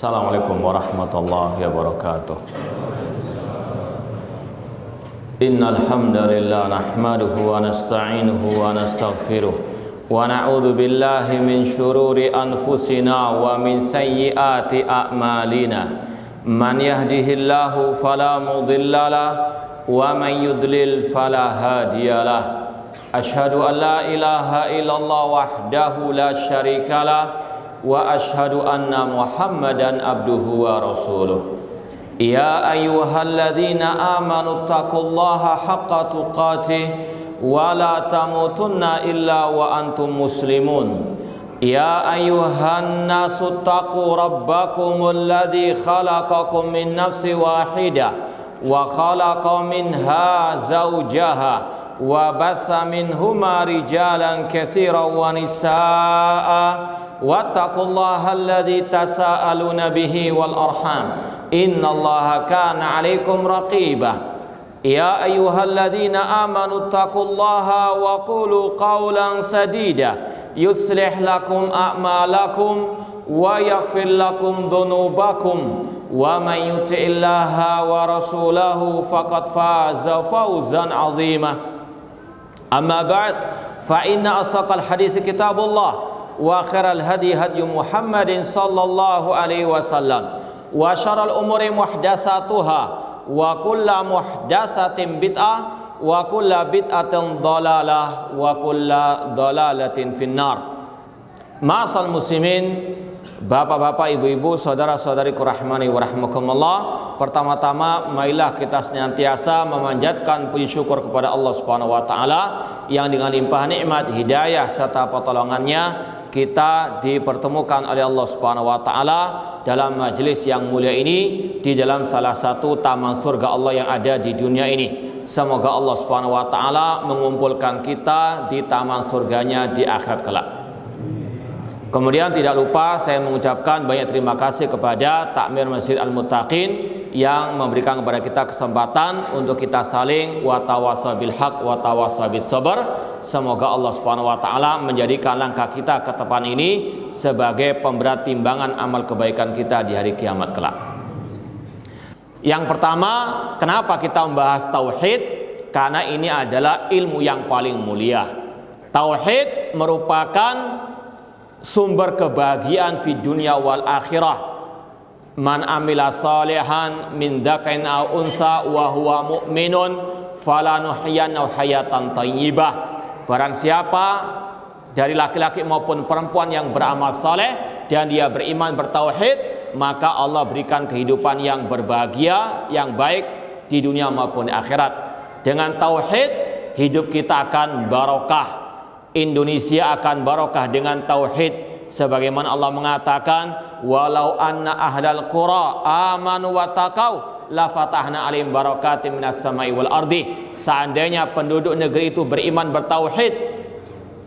Assalamualaikum warahmatullahi wabarakatuh. Innal hamdalillah nahmaduhu wa nasta'inuhu wa nastaghfiruh wa na'udzu billahi min shururi anfusina wa min sayyiati a'malina. Man yahdihillahu fala mudhillalah wa man yudlil fala hadiyalah. Asyhadu an la ilaha illallah wahdahu la syarikalah wa ashhadu anna Muhammadan abduhu wa rasuluh. Ya ayyuhalladzina amanu taqullaha haqqa tuqatih wa la tamutunna illa wa antum muslimun. Ya ayyuhan nasu taqu rabbakumul ladzi khalaqakum min nafsin wahidah wa khalaqa minha zawjaha wa batha minhuma rijalan katsiran wa nisaa'a wattaqullaha alladzi tasaaluna bihi wal arham innallaha kana 'alaikum raqiba. Ya ayyuhalladzina amanu taqullaha wa qulu qawlan sadida yuslih lakum a'malakum wa yaghfir lakum dhunubakum wa man yuti'illaha wa rasulahu faqad faza fawzan 'azima. Amma ba'd, fa inna asaqal hadits kitabullah wa khairal hadi hadi Muhammadin sallallahu alaihi wasallam wa syarrul umuri muhdatsatuha wa kullu muhdatsatin bid'ah wa kullu bid'atin dhalalah wa kullu dhalalatin finnar. Ma'asal muslimin, bapak-bapak, ibu-ibu, saudara-saudariku rahmani wa rahmakumullah. Pertama-tama marilah kita senantiasa memanjatkan puji syukur kepada Allah Subhanahu wa taala yang dengan limpah nikmat, hidayah serta pertolongannya kita dipertemukan oleh Allah Subhanahu wa taala dalam majelis yang mulia ini di dalam salah satu taman surga Allah yang ada di dunia ini. Semoga Allah Subhanahu wa taala mengumpulkan kita di taman surganya di akhirat kelak. Kemudian tidak lupa saya mengucapkan banyak terima kasih kepada Takmir Masjid Al-Muttaqin yang memberikan kepada kita kesempatan untuk kita saling watawasau bil haq watawasau bis sabr. Semoga Allah Subhanahu wa taala menjadikan langkah kita ke depan ini sebagai pemberat timbangan amal kebaikan kita di hari kiamat kelak. Yang pertama, kenapa kita membahas tauhid? Karena ini adalah ilmu yang paling mulia. Tauhid merupakan sumber kebahagiaan di dunia wal akhirah. Man amila salihan min dzakarin aw unsa wa huwa mu'minun falanuhyiyannahu hayatan thayyibah. Barang siapa dari laki-laki maupun perempuan yang beramal saleh dan dia beriman bertauhid, maka Allah berikan kehidupan yang berbahagia, yang baik di dunia maupun di akhirat. Dengan tauhid hidup kita akan barokah. Indonesia akan barokah dengan tauhid, sebagaimana Allah mengatakan walau anna ahlal qura amanu wa taqau la fatahna alim barakatim minas samai wal ardi. Seandainya penduduk negeri itu beriman bertauhid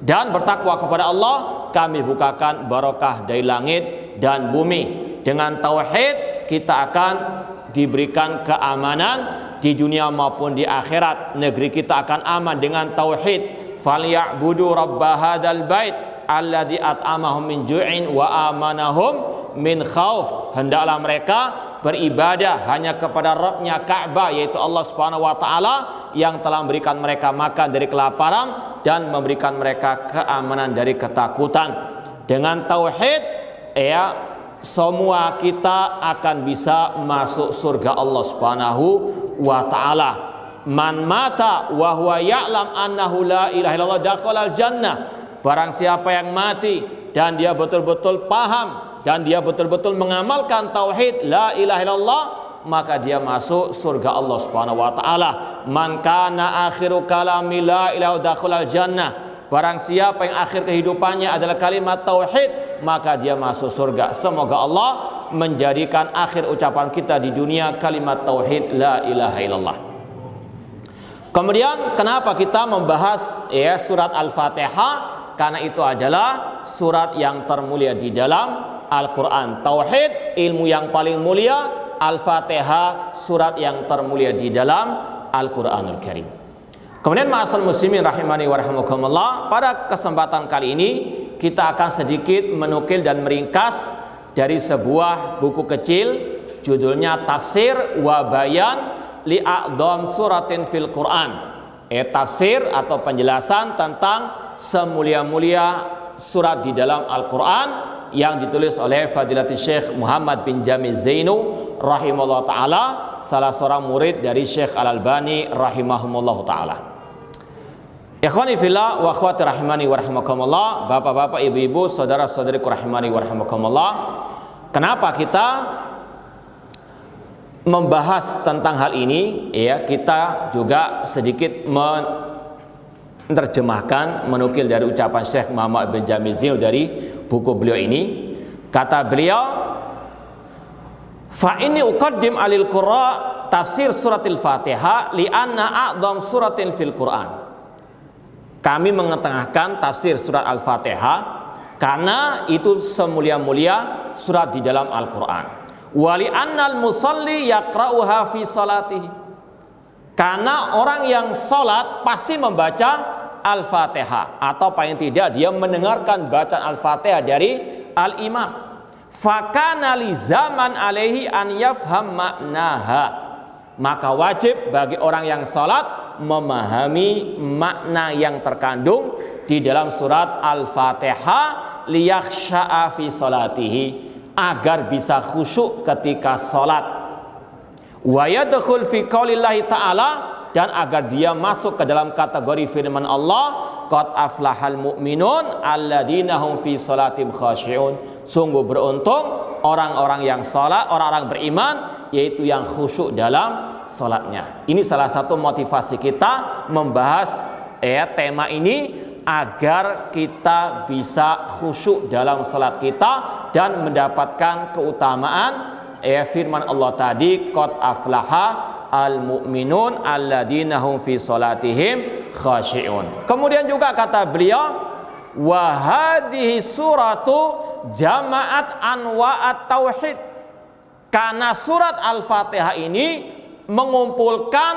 dan bertakwa kepada Allah, kami bukakan barokah dari langit dan bumi. Dengan tauhid kita akan diberikan keamanan di dunia maupun di akhirat. Negeri kita akan aman dengan tauhid. Falyabudu rabba hadzal bait alladzi at'amahum min ju'in wa amanahum min khauf. Hendaklah mereka beribadah hanya kepada Rabbnya Ka'bah, yaitu Allah Subhanahu wa taala yang telah memberikan mereka makan dari kelaparan dan memberikan mereka keamanan dari ketakutan. Dengan tauhid semua kita akan bisa masuk surga Allah Subhanahu wa taala. Man mata wa huwa ya'lam annahu la ilaha illallah dakhalal jannah. Barang siapa yang mati dan dia betul-betul paham dan dia betul-betul mengamalkan tauhid la ilaha illallah, maka dia masuk surga Allah Subhanahu wa taala. Man kana akhiru kalami la ilaha dakhalal jannah. Barang siapa yang akhir kehidupannya adalah kalimat tauhid, maka dia masuk surga. Semoga Allah menjadikan akhir ucapan kita di dunia kalimat tauhid la ilaha illallah. Kemudian kenapa kita membahas surat Al-Fatihah? Karena itu adalah surat yang termulia di dalam Al-Quran. Tauhid, ilmu yang paling mulia. Al-Fatihah, surat yang termulia di dalam Al-Quranul Karim. Kemudian ma'asal muslimin rahimani wa rahimakumullah, pada kesempatan kali ini kita akan sedikit menukil dan meringkas dari sebuah buku kecil judulnya Tafsir wa Bayan li a'dham suratin fil Quran. Tafsir atau penjelasan tentang semulia-mulia surat di dalam Al-Quran yang ditulis oleh Fadilatul Syekh Muhammad bin Jamil Zainu rahimahullah ta'ala, salah seorang murid dari Syekh Al-Albani rahimahumullah ta'ala. Ikhwani fillah wa akhwati rahimani wa rahimakumullah, bapak-bapak, ibu-ibu, saudara-saudariku rahimani wa rahimakumullah. Kenapa kita membahas tentang hal ini? Ya, kita juga sedikit menerjemahkan, menukil dari ucapan Syekh Muhammad bin Jamil Zainu dari buku beliau ini. Kata beliau, fa inni uqaddim alil qurra tafsir suratil Fatihah li anna a'dham suratin fil Quran. Kami mengetengahkan tafsir surat Al-Fatihah karena itu semulia-mulia surat di dalam Al-Quran. Wali annal musalli yaqra'uha fi salatihi, karena orang yang salat pasti membaca Al-Fatihah, atau paling tidak dia mendengarkan bacaan Al-Fatihah dari al-imam. Fakana li zaman alaihi an yafham maknaha, maka wajib bagi orang yang salat memahami makna yang terkandung di dalam surat Al-Fatihah liyakhsha'a fi salatihi, agar bisa khusyuk ketika salat. Wa yadkhul fi qaulillahi ta'ala, dan agar dia masuk ke dalam kategori firman Allah, qad aflahal mu'minun alladzina hum fi salatihim khashi'un. Sungguh beruntung orang-orang yang salat, orang-orang beriman, yaitu yang khusyuk dalam salatnya. Ini salah satu motivasi kita membahas tema ini, agar kita bisa khusyuk dalam salat kita dan mendapatkan keutamaan firman Allah tadi, qad aflaha al-mu'minun alladzina hum fi salatihim khashi'un. Kemudian juga kata beliau, wa hadhihi suratu jama'at anwa'at tauhid, karena surat Al-Fatihah ini mengumpulkan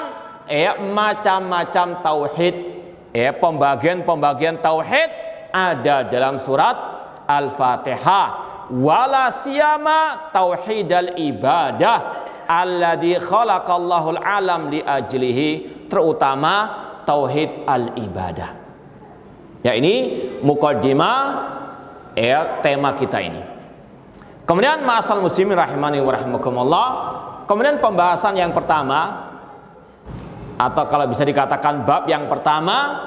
macam-macam tauhid. Pembagian-pembagian tauhid ada dalam surat Al-Fatihah. Wala siyama tauhidal ibadah alladzi khalaqallahul alam li ajlihi, terutama tauhid al-ibadah. Ya, ini muqaddimah tema kita ini. Kemudian ma'asal muslimin rahimani wa rahimakumullah, kemudian pembahasan yang pertama, atau kalau bisa dikatakan bab yang pertama,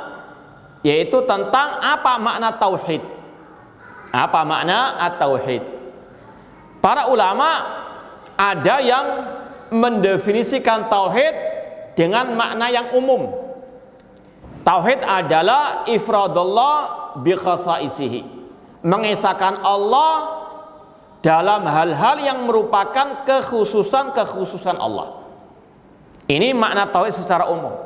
yaitu tentang apa makna tauhid. Apa makna at-tauhid? Para ulama ada yang mendefinisikan tauhid dengan makna yang umum. Tauhid adalah ifradullah bi khasaisihi, mengesahkan Allah dalam hal-hal yang merupakan kekhususan Allah. Ini makna tauhid secara umum,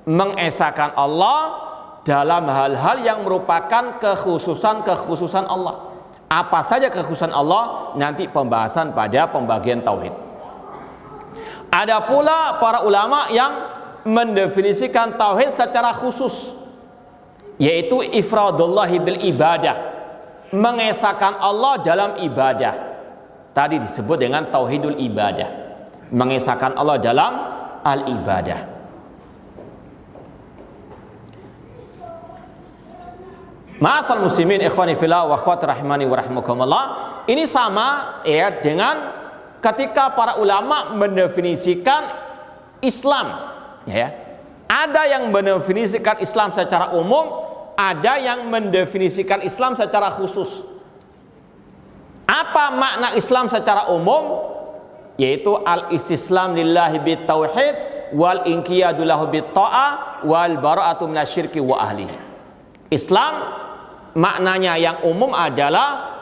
mengesahkan Allah dalam hal-hal yang merupakan kekhususan Allah. Apa saja kekhususan Allah, nanti pembahasan pada pembagian tauhid. Ada pula para ulama yang mendefinisikan tauhid secara khusus, yaitu ifradullahi bil ibadah, mengesahkan Allah dalam ibadah. Tadi disebut dengan tauhidul ibadah, mengesahkan Allah dalam al-ibadah. Ma'asal muslimin ikhwani fillah wa akhwati rahimani wa rahimakumullah, ini sama dengan ketika para ulama mendefinisikan Islam, Ada yang mendefinisikan Islam secara umum, ada yang mendefinisikan Islam secara khusus. Apa makna Islam secara umum? Yaitu al-istislam lillahi bitauhid wal inqiyadu lahu bitta'ah wal bara'atu minasyirki wa ahlihi. Islam maknanya yang umum adalah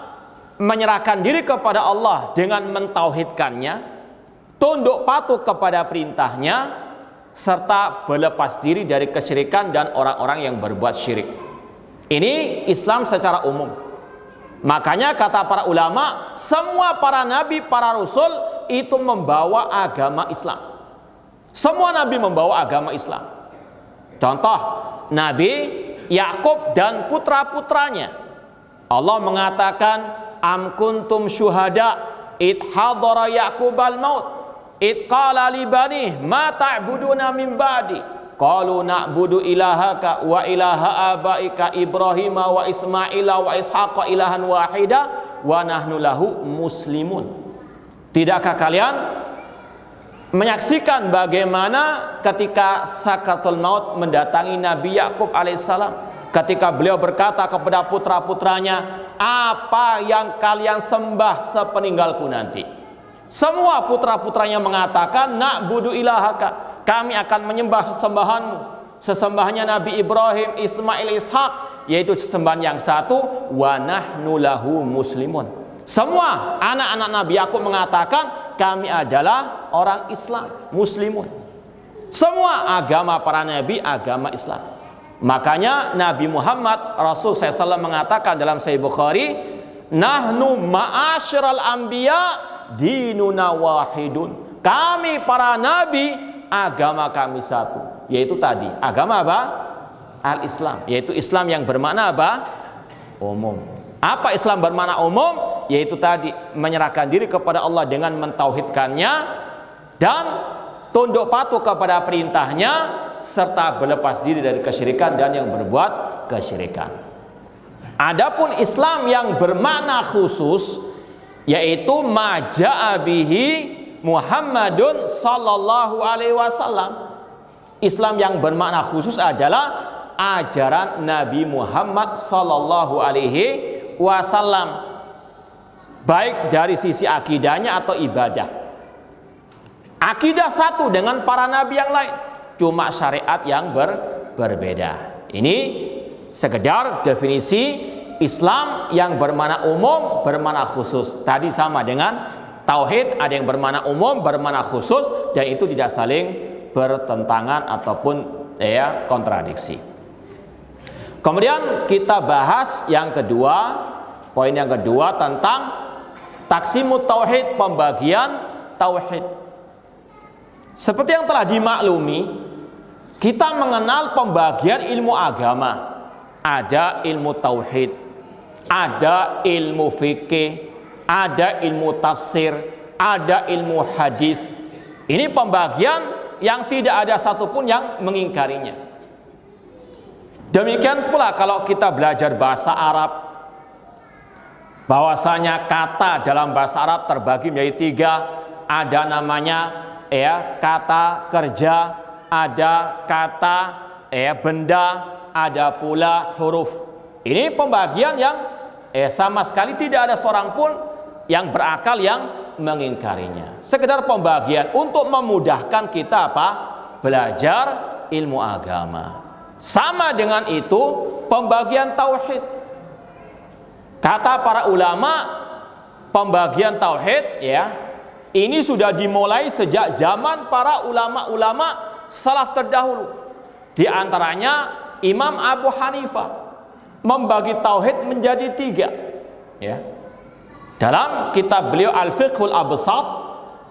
menyerahkan diri kepada Allah dengan mentauhidkannya, tunduk patuh kepada perintahnya, serta berlepas diri dari kesyirikan dan orang-orang yang berbuat syirik. Ini Islam secara umum. Makanya kata para ulama, semua para nabi, para rasul itu membawa agama Islam. Semua nabi membawa agama Islam. Contoh, Nabi Yakub dan putra-putranya, Allah mengatakan am kuntum syuhada id hadara yaqubal maut id qala li bani ma ta'buduna min ba'di qalu na'budu ilahaka wa ilaha abaika Ibrahim wa Ismaila wa Ishaqa ilahan wahida wa nahnu lahu muslimun. Tidakkah kalian menyaksikan bagaimana ketika sakaratul maut mendatangi Nabi Yakub alaihissalam, ketika beliau berkata kepada putra-putranya, apa yang kalian sembah sepeninggalku nanti? Semua putra-putranya mengatakan, na'budu ilahaka, kami akan menyembah sesembahanmu, sesembahnya Nabi Ibrahim, Ismail, Ishak, yaitu sesembahan yang satu, wa nahnu lahu muslimun. Semua anak-anak Nabi Yakub mengatakan, kami adalah orang Islam, muslimun. Semua agama para nabi, agama Islam. Makanya Nabi Muhammad Rasul SAW mengatakan dalam Sahih Bukhari, nahnu ma'asyiral anbiya dinuna wahidun. Kami para nabi, agama kami satu, yaitu tadi agama apa? Al-Islam, yaitu Islam yang bermakna apa? Umum. Apa Islam bermakna umum? Yaitu tadi menyerahkan diri kepada Allah dengan mentauhidkannya dan tunduk patuh kepada perintahnya serta berlepas diri dari kesyirikan dan yang berbuat kesyirikan. Adapun Islam yang bermakna khusus yaitu maja'a bihi Muhammadun sallallahu alaihi wasallam. Islam yang bermakna khusus adalah ajaran Nabi Muhammad sallallahu alaihi wasallam, baik dari sisi akidahnya atau ibadah. Akidah satu dengan para nabi yang lain, cuma syariat yang berbeda. Ini sekedar definisi Islam yang bermakna umum, bermakna khusus. Tadi sama dengan tauhid, ada yang bermakna umum, bermakna khusus, dan itu tidak saling bertentangan ataupun kontradiksi. Kemudian kita bahas yang kedua, poin yang kedua tentang taksimut tauhid, pembagian tauhid. Seperti yang telah dimaklumi, kita mengenal pembagian ilmu agama. Ada ilmu tauhid, ada ilmu fikih, ada ilmu tafsir, ada ilmu hadis. Ini pembagian yang tidak ada satupun yang mengingkarinya. Demikian pula kalau kita belajar bahasa Arab, bahwasanya kata dalam bahasa Arab terbagi menjadi tiga. Ada namanya kata kerja, ada kata benda, ada pula huruf. Ini pembagian yang sama sekali tidak ada seorang pun yang berakal yang mengingkarinya. Sekedar pembagian untuk memudahkan kita belajar ilmu agama. Sama dengan itu pembagian tauhid. Kata para ulama, pembagian tauhid ini sudah dimulai sejak zaman para ulama-ulama salaf terdahulu. Di antaranya Imam Abu Hanifah membagi tauhid menjadi tiga. Dalam kitab beliau Al-Fiqhul Absat,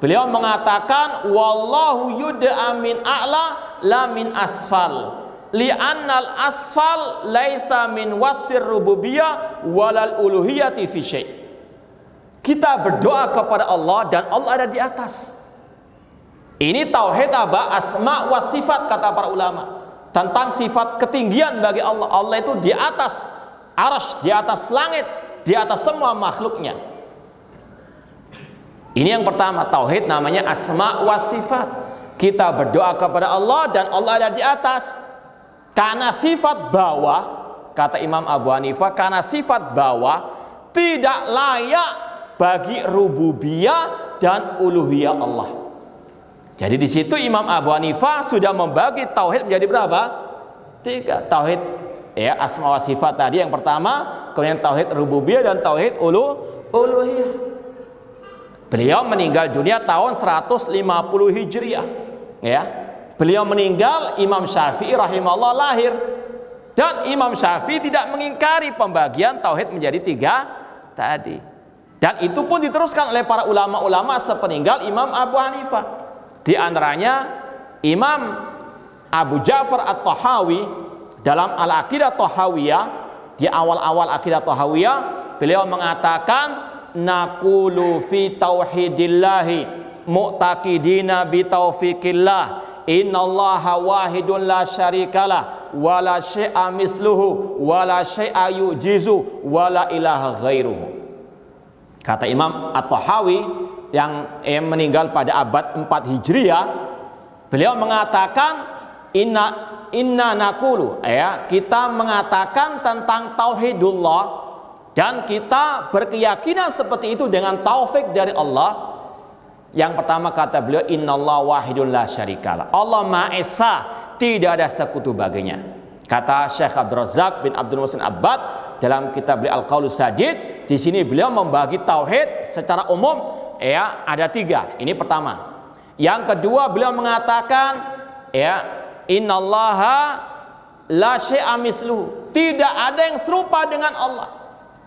beliau mengatakan wallahu yud'a min a'la la min asfal. Li'annal asfal laisa min wasfir rububiyah walal uluhiyati fi syai'. Kita berdoa kepada Allah dan Allah ada di atas. Ini tauhid asma wa sifat, kata para ulama, tentang sifat ketinggian bagi Allah. Allah itu di atas arsy, di atas langit, di atas semua makhluknya. Ini yang pertama, tauhid namanya asma wa sifat. Kita berdoa kepada Allah dan Allah ada di atas. Karena sifat bawah, kata Imam Abu Hanifah, karena sifat bawah tidak layak bagi rububiyah dan uluhiyah Allah. Jadi di situ Imam Abu Hanifah sudah membagi tauhid menjadi berapa? Tiga. Tauhid asma wa sifat tadi yang pertama, kemudian tauhid rububiyah dan tauhid uluhiyah. Beliau meninggal dunia tahun 150 Hijriah. Beliau meninggal, Imam Syafi'i rahimahullah lahir. Dan Imam Syafi'i tidak mengingkari pembagian tauhid menjadi tiga tadi. Dan itu pun diteruskan oleh para ulama-ulama sepeninggal Imam Abu Hanifah. Di antaranya Imam Abu Ja'far At-Tahawi dalam Al-Aqidah Tahawiyah, di awal-awal Aqidah Tahawiyah, beliau mengatakan naqulu fi tauhidillahi mu'taqidina bi taufiqillah innallaha wahidun la syarikalah wala syai'a misluhu wala syai'a yujizu wala ilaha ghairuhu. Kata Imam At-Tahawi yang meninggal pada abad 4 Hijriah, beliau mengatakan inna naqulu, kita mengatakan tentang tauhidullah dan kita berkeyakinan seperti itu dengan taufik dari Allah. Yang pertama kata beliau, innallaha wahidun la syarikalah. Allah Maha Esa, tidak ada sekutu baginya. Kata Syekh Abdul Razak bin Abdul Muhsin Abbad dalam kitab beliau Al-Qaulus Sadid, di sini beliau membagi tauhid secara umum ada 3. Ini pertama. Yang kedua beliau mengatakan innallaha la syai'a misluhu. Tidak ada yang serupa dengan Allah.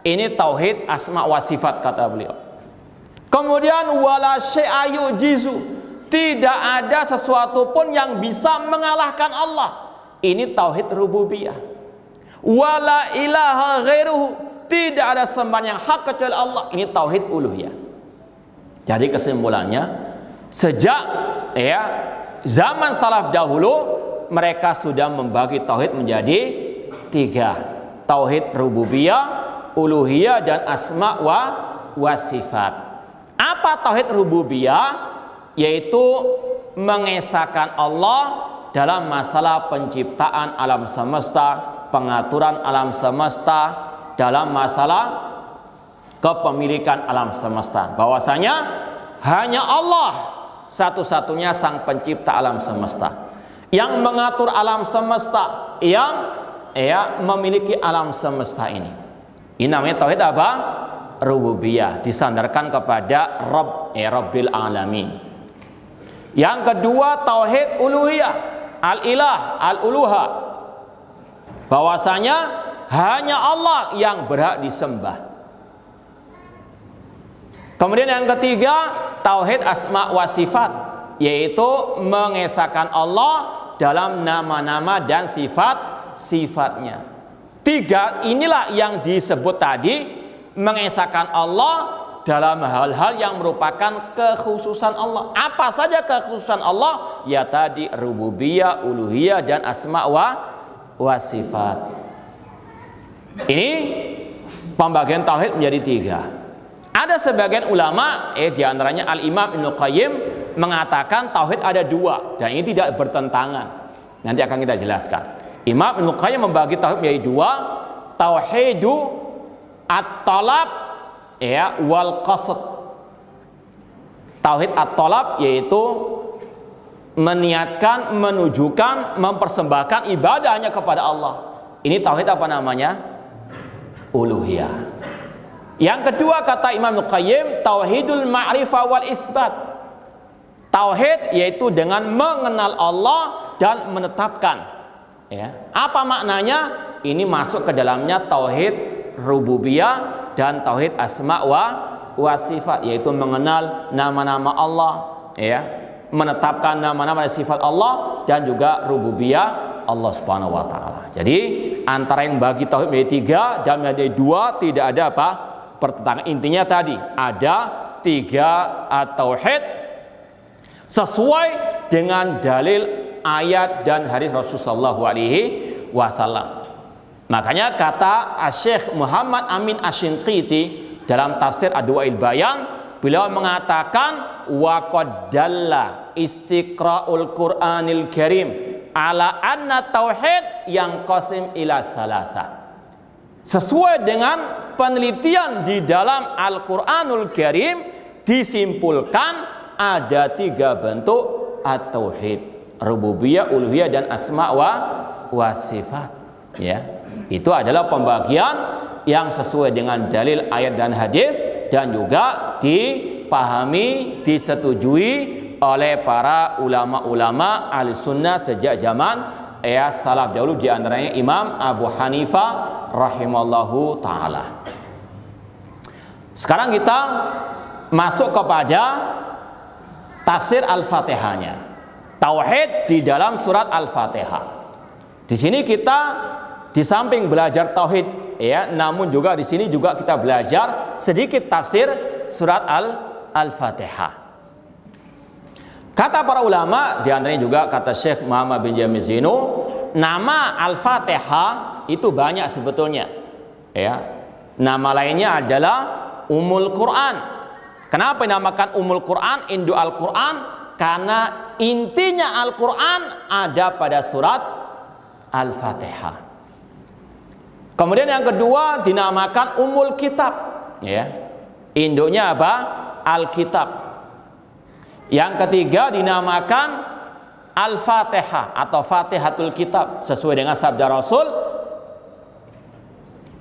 Ini tauhid asma wa sifat kata beliau. Kemudian wala syai'a yujizu, tidak ada sesuatu pun yang bisa mengalahkan Allah. Ini tauhid rububiyah. Wala ilaha ghairuhu, tidak ada sembahan yang hak kecuali Allah. Ini tauhid uluhiyah. Jadi kesimpulannya, sejak zaman salaf dahulu mereka sudah membagi tauhid menjadi 3. Tauhid rububiyah, uluhiyah, dan asma wa sifat. Apa tauhid rububiyah? Yaitu mengesahkan Allah dalam masalah penciptaan alam semesta, pengaturan alam semesta, dalam masalah kepemilikan alam semesta. Bahwasanya hanya Allah satu-satunya sang pencipta alam semesta, yang mengatur alam semesta, yang memiliki alam semesta ini. Ini namanya tauhid apa? Rububiyah, disandarkan kepada Rabb, Rabbil Alamin. Yang kedua tauhid uluhiyah, al-ilah, al-uluha. Bahwasanya hanya Allah yang berhak disembah. Kemudian yang ketiga tauhid asma wa sifat, yaitu mengesahkan Allah dalam nama-nama dan sifat-sifatnya. 3 inilah yang disebut tadi, mengesahkan Allah dalam hal-hal yang merupakan kekhususan Allah. Apa saja kekhususan Allah? Ya tadi rububiyah, uluhiyah, dan asma wa sifat. Ini pembagian tauhid menjadi 3. Ada sebagian ulama, diantaranya Al-Imam Ibnu Qayyim, mengatakan tauhid ada 2 dan ini tidak bertentangan. Nanti akan kita jelaskan. Imam Ibnu Qayyim membagi tauhid menjadi 2, tauhidu at-talab wal qasd. Tauhid at-talab yaitu meniatkan, menujukan, mempersembahkan ibadah hanya kepada Allah. Ini tauhid apa namanya? Uluhiyah. Yang kedua kata Imam Ibnu Qayyim, tauhidul ma'rifah wal isbat. Tauhid yaitu dengan mengenal Allah dan menetapkan. Apa maknanya? Ini masuk ke dalamnya tauhid rububiyah dan tauhid asma wa sifat, yaitu mengenal nama-nama Allah, menetapkan nama-nama dan sifat Allah, dan juga rububiyah Allah Subhanahu wa taala. Jadi antara yang bagi tauhid menjadi 3 dan menjadi 2 tidak ada apa? Pertentangan. Intinya tadi ada 3 tauhid sesuai dengan dalil ayat dan hadis Rasulullah SAW. Makanya kata Syekh Muhammad Amin Asy-Shinqiti dalam tafsir Adwaul Bayan, beliau mengatakan wa qad dalla istiqra'ul Qur'anil Karim ala anna tauhid yang qasim ila salasa. Sesuai dengan penelitian di dalam Al-Qur'anul Karim disimpulkan ada 3 bentuk at-tauhid, rububiyah, uluhiyah, dan asma wa sifat. Itu adalah pembagian yang sesuai dengan dalil ayat dan hadis, dan juga dipahami, disetujui oleh para ulama-ulama Ahlussunnah sejak zaman salaf dahulu, di antaranya Imam Abu Hanifah rahimallahu taala. Sekarang kita masuk kepada tafsir Al-Fatihahnya. Tauhid di dalam surat Al-Fatihah. Di sini kita di samping belajar tauhid ya, namun juga di sini juga kita belajar sedikit tafsir surat Al-Fatihah. Kata para ulama, di antaranya juga kata Syekh Muhammad bin Jamil Zainu, nama Al-Fatihah itu banyak sebetulnya. Ya. Nama lainnya adalah Ummul Quran. Kenapa dinamakan Ummul Quran, induk Al-Quran? Karena intinya Al-Quran ada pada surat Al-Fatihah. Kemudian yang kedua dinamakan Ummul Kitab, ya. Induknya apa? Alkitab. Yang ketiga dinamakan Al-Fatihah atau Fatihatul Kitab, sesuai dengan sabda Rasul.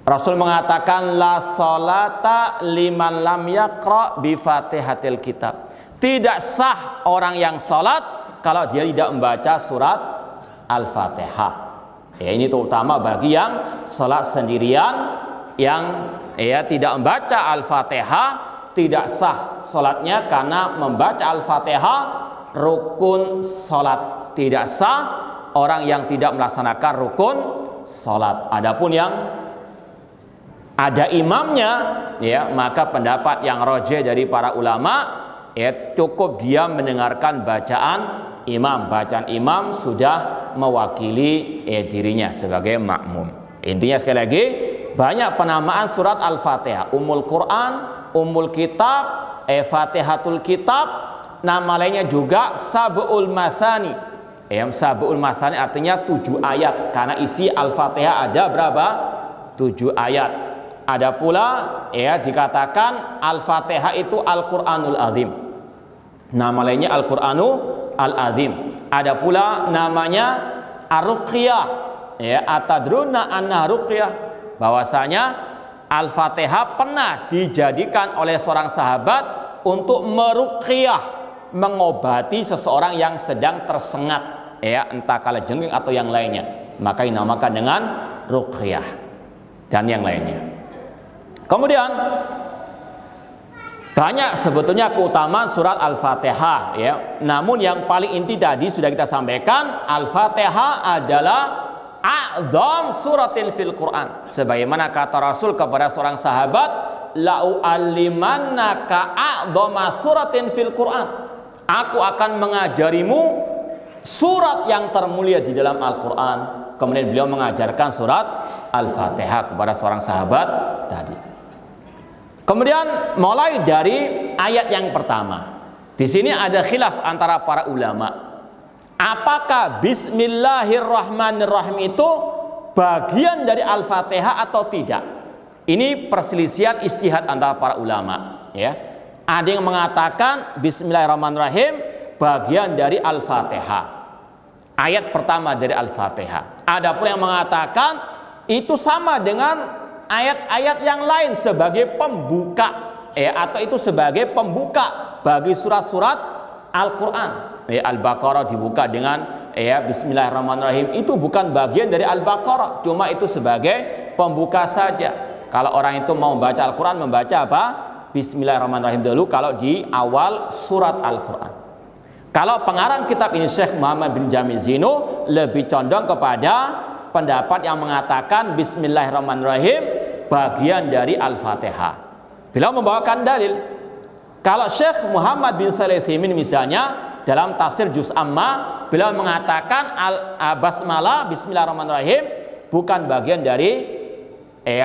Rasul mengatakan la salata liman lam yaqra bi Fatihatil Kitab. Tidak sah orang yang salat kalau dia tidak membaca surat Al-Fatihah. Ya, ini terutama bagi yang salat sendirian, yang tidak membaca Al-Fatihah, tidak sah salatnya karena membaca Al-Fatihah rukun salat. Tidak sah orang yang tidak melaksanakan rukun salat. Adapun yang ada imamnya, ya, maka pendapat yang rajih dari para ulama, ya, cukup dia mendengarkan bacaan imam. Bacaan imam sudah mewakili dirinya sebagai makmum. Intinya sekali lagi, banyak penamaan surat Al-Fatihah. Ummul Quran, Ummul Kitab, Fatihatul Kitab. Nama lainnya juga Sab'ul Mathani. Sab'ul Mathani artinya 7 ayat. Karena isi Al-Fatihah ada berapa? 7 ayat. Ada pula dikatakan Al-Fatihah itu Al-Quranul Azim. Nama lainnya Al-Quranul Azim. Ada pula namanya Ar-Ruqyah. Atadruna anna Ruqyah. Bahwasanya Al-Fatihah pernah dijadikan oleh seorang sahabat untuk meruqyah, mengobati seseorang yang sedang tersengat, entah kalajengking atau yang lainnya. Maka dinamakan dengan ruqyah dan yang lainnya. Kemudian banyak sebetulnya keutamaan surat Al-Fatihah, ya. Namun yang paling inti tadi sudah kita sampaikan, Al-Fatihah adalah a'dzam suratin fil Quran. Sebagaimana kata Rasul kepada seorang sahabat, la'u'allimannaka a'dzama suratin fil Quran. Aku akan mengajarimu surat yang termulia di dalam Al-Quran. Kemudian beliau mengajarkan surat Al-Fatihah kepada seorang sahabat tadi. Kemudian mulai dari ayat yang pertama. Di sini ada khilaf antara para ulama. Apakah Bismillahirrahmanirrahim itu bagian dari Al-Fatihah atau tidak? Ini perselisihan ijtihad antara para ulama, ya. Ada yang mengatakan Bismillahirrahmanirrahim bagian dari Al-Fatihah. Ayat pertama dari Al-Fatihah. Ada pula yang mengatakan itu sama dengan ayat-ayat yang lain sebagai pembuka, atau itu sebagai pembuka bagi surat-surat Al-Quran. Al-Baqarah dibuka dengan Bismillahirrahmanirrahim, itu bukan bagian dari Al-Baqarah, cuma itu sebagai pembuka saja. Kalau orang itu mau membaca Al-Quran, membaca apa? Bismillahirrahmanirrahim dulu kalau di awal surat Al-Quran. Kalau pengarang kitab ini Syekh Muhammad bin Jamil Zainu lebih condong kepada pendapat yang mengatakan Bismillahirrahmanirrahim bagian dari Al-Fatihah. Beliau membawakan dalil. Kalau Syekh Muhammad bin Shalih Al-Utsaimin misalnya dalam tafsir Juz Amma, beliau mengatakan Basmalah Bismillahirrahmanirrahim bukan bagian dari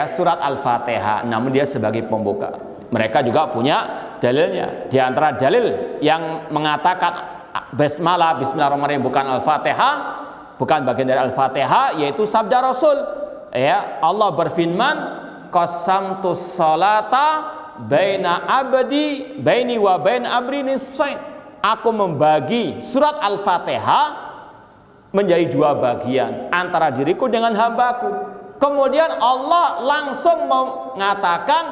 surat Al-Fatihah, namun dia sebagai pembuka. Mereka juga punya dalilnya. Di antara dalil yang mengatakan Basmalah Bismillahirrahmanirrahim bukan Al-Fatihah, bukan bagian dari Al-Fatihah, yaitu sabda Rasul. Allah berfirman, qasamtus salata baini wa bain abri nisfain. Aku membagi surat Al-Fatihah menjadi 2 bagian antara diriku dengan hambaku. Kemudian Allah langsung mengatakan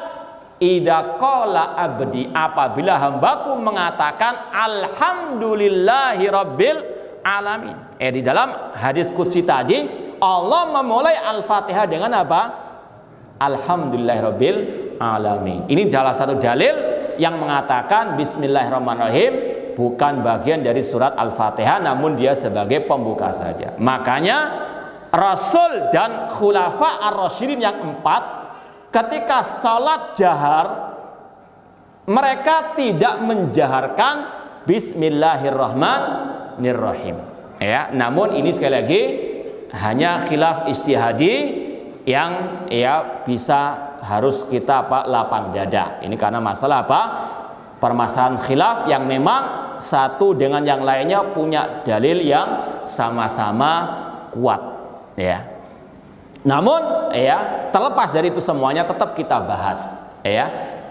idza qala abdi, apabila hambaku mengatakan alhamdulillahi rabbil alamin. Di dalam hadis qudsi tadi Allah memulai Al-Fatihah dengan apa? Alhamdulillahirabbil alamin. Ini salah satu dalil yang mengatakan Bismillahirrahmanirrahim bukan bagian dari surat Al-Fatihah, namun dia sebagai pembuka saja. Makanya Rasul dan khulafa ar-rasyidin yang 4 ketika salat jahar mereka tidak menjaharkan Bismillahirrahmanirrahim. Ya, namun ini sekali lagi hanya khilaf istihadi yang bisa harus kita lapang dada. Ini karena masalah permasalahan khilaf yang memang satu dengan yang lainnya punya dalil yang sama-sama kuat. Ya. Namun terlepas dari itu semuanya tetap kita bahas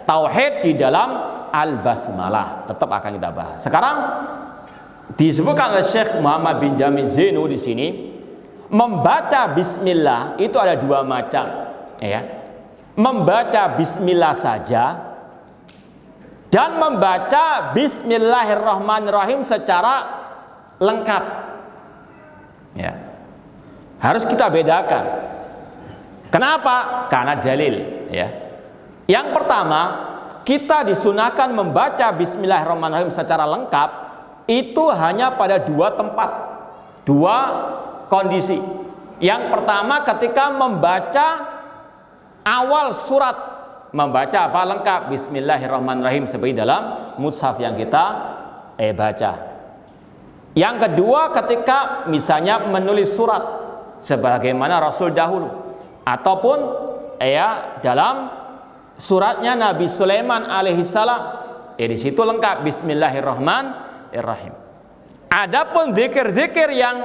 tauhid di dalam al-basmalah tetap akan kita bahas. Sekarang disebutkan oleh Syekh Muhammad bin Jamil Zainu di sini membaca bismillah itu ada dua macam membaca bismillah saja dan membaca bismillahirrahmanirrahim secara lengkap. Harus kita bedakan. Kenapa? Karena dalil. Yang pertama, kita disunahkan membaca bismillahirrahmanirrahim secara lengkap itu hanya pada dua tempat, dua kondisi. Yang pertama ketika membaca awal surat, membaca lengkap bismillahirrahmanirrahim seperti dalam mushaf yang kita baca. Yang kedua ketika misalnya menulis surat sebagaimana Rasul dahulu, ataupun dalam suratnya Nabi Sulaiman alaihissalam, di situ lengkap bismillahirrahmanirrahim. Adapun zikir-zikir yang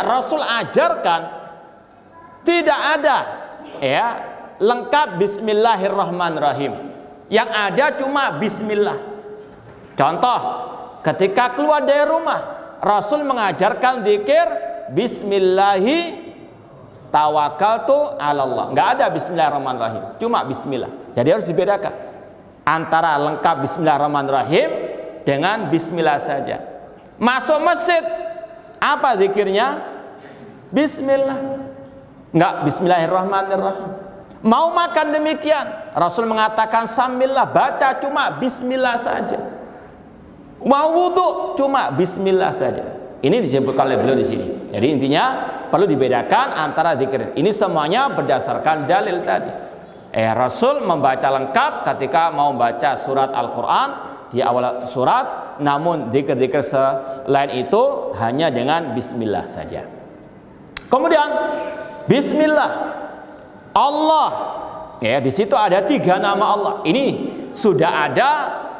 Rasul ajarkan tidak ada lengkap bismillahirrahmanirrahim. Yang ada cuma bismillah. Contoh, ketika keluar dari rumah, Rasul mengajarkan zikir bismillahi tawakkaltu 'ala Allah. Enggak ada bismillahirrahmanirrahim, cuma bismillah. Jadi harus dibedakan antara lengkap bismillahirrahmanirrahim dengan bismillah saja. Masuk masjid, apa zikirnya? Bismillah. Enggak bismillahirrahmanirrahim. Mau makan demikian, Rasul mengatakan sambillah, baca cuma bismillah saja. Mau wudu cuma bismillah saja. Ini disebutkan oleh beliau di sini. Jadi intinya perlu dibedakan antara zikir. Ini semuanya berdasarkan dalil tadi. Rasul membaca lengkap ketika mau baca surat Al-Quran di awal surat, namun zikir-zikir selain itu hanya dengan bismillah saja. Kemudian bismillah Allah, di situ ada 3 nama Allah. Ini sudah ada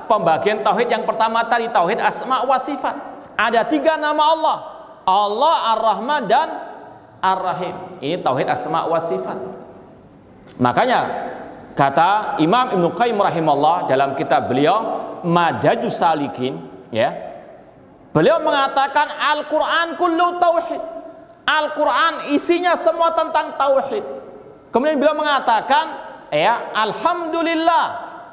pembagian tauhid yang pertama tadi, tauhid asma wa sifat. Ada 3 nama Allah, Allah Ar-Rahman dan Ar-Rahim. Ini tauhid asma wa sifat. Makanya kata Imam Ibnu Qayyim rahimahullah dalam kitab beliau Madajus Salikin, beliau mengatakan Al-Quran kullu tauhid. Al-Quran isinya semua tentang tauhid. Kemudian beliau mengatakan alhamdulillah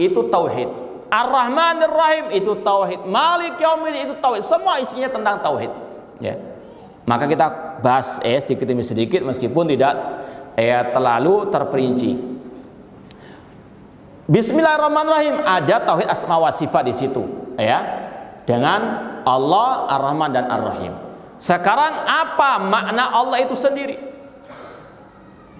itu tauhid. Ar-Rahmanir Rahim itu tauhid, Malik Yaumiddin itu tauhid, semua isinya tentang tauhid. Maka kita bahas sedikit demi sedikit meskipun tidak terlalu terperinci. Bismillahirrahmanirrahim, ada tauhid asma wa sifat di situ, dengan Allah Ar-Rahman dan Ar-Rahim. Sekarang apa makna Allah itu sendiri?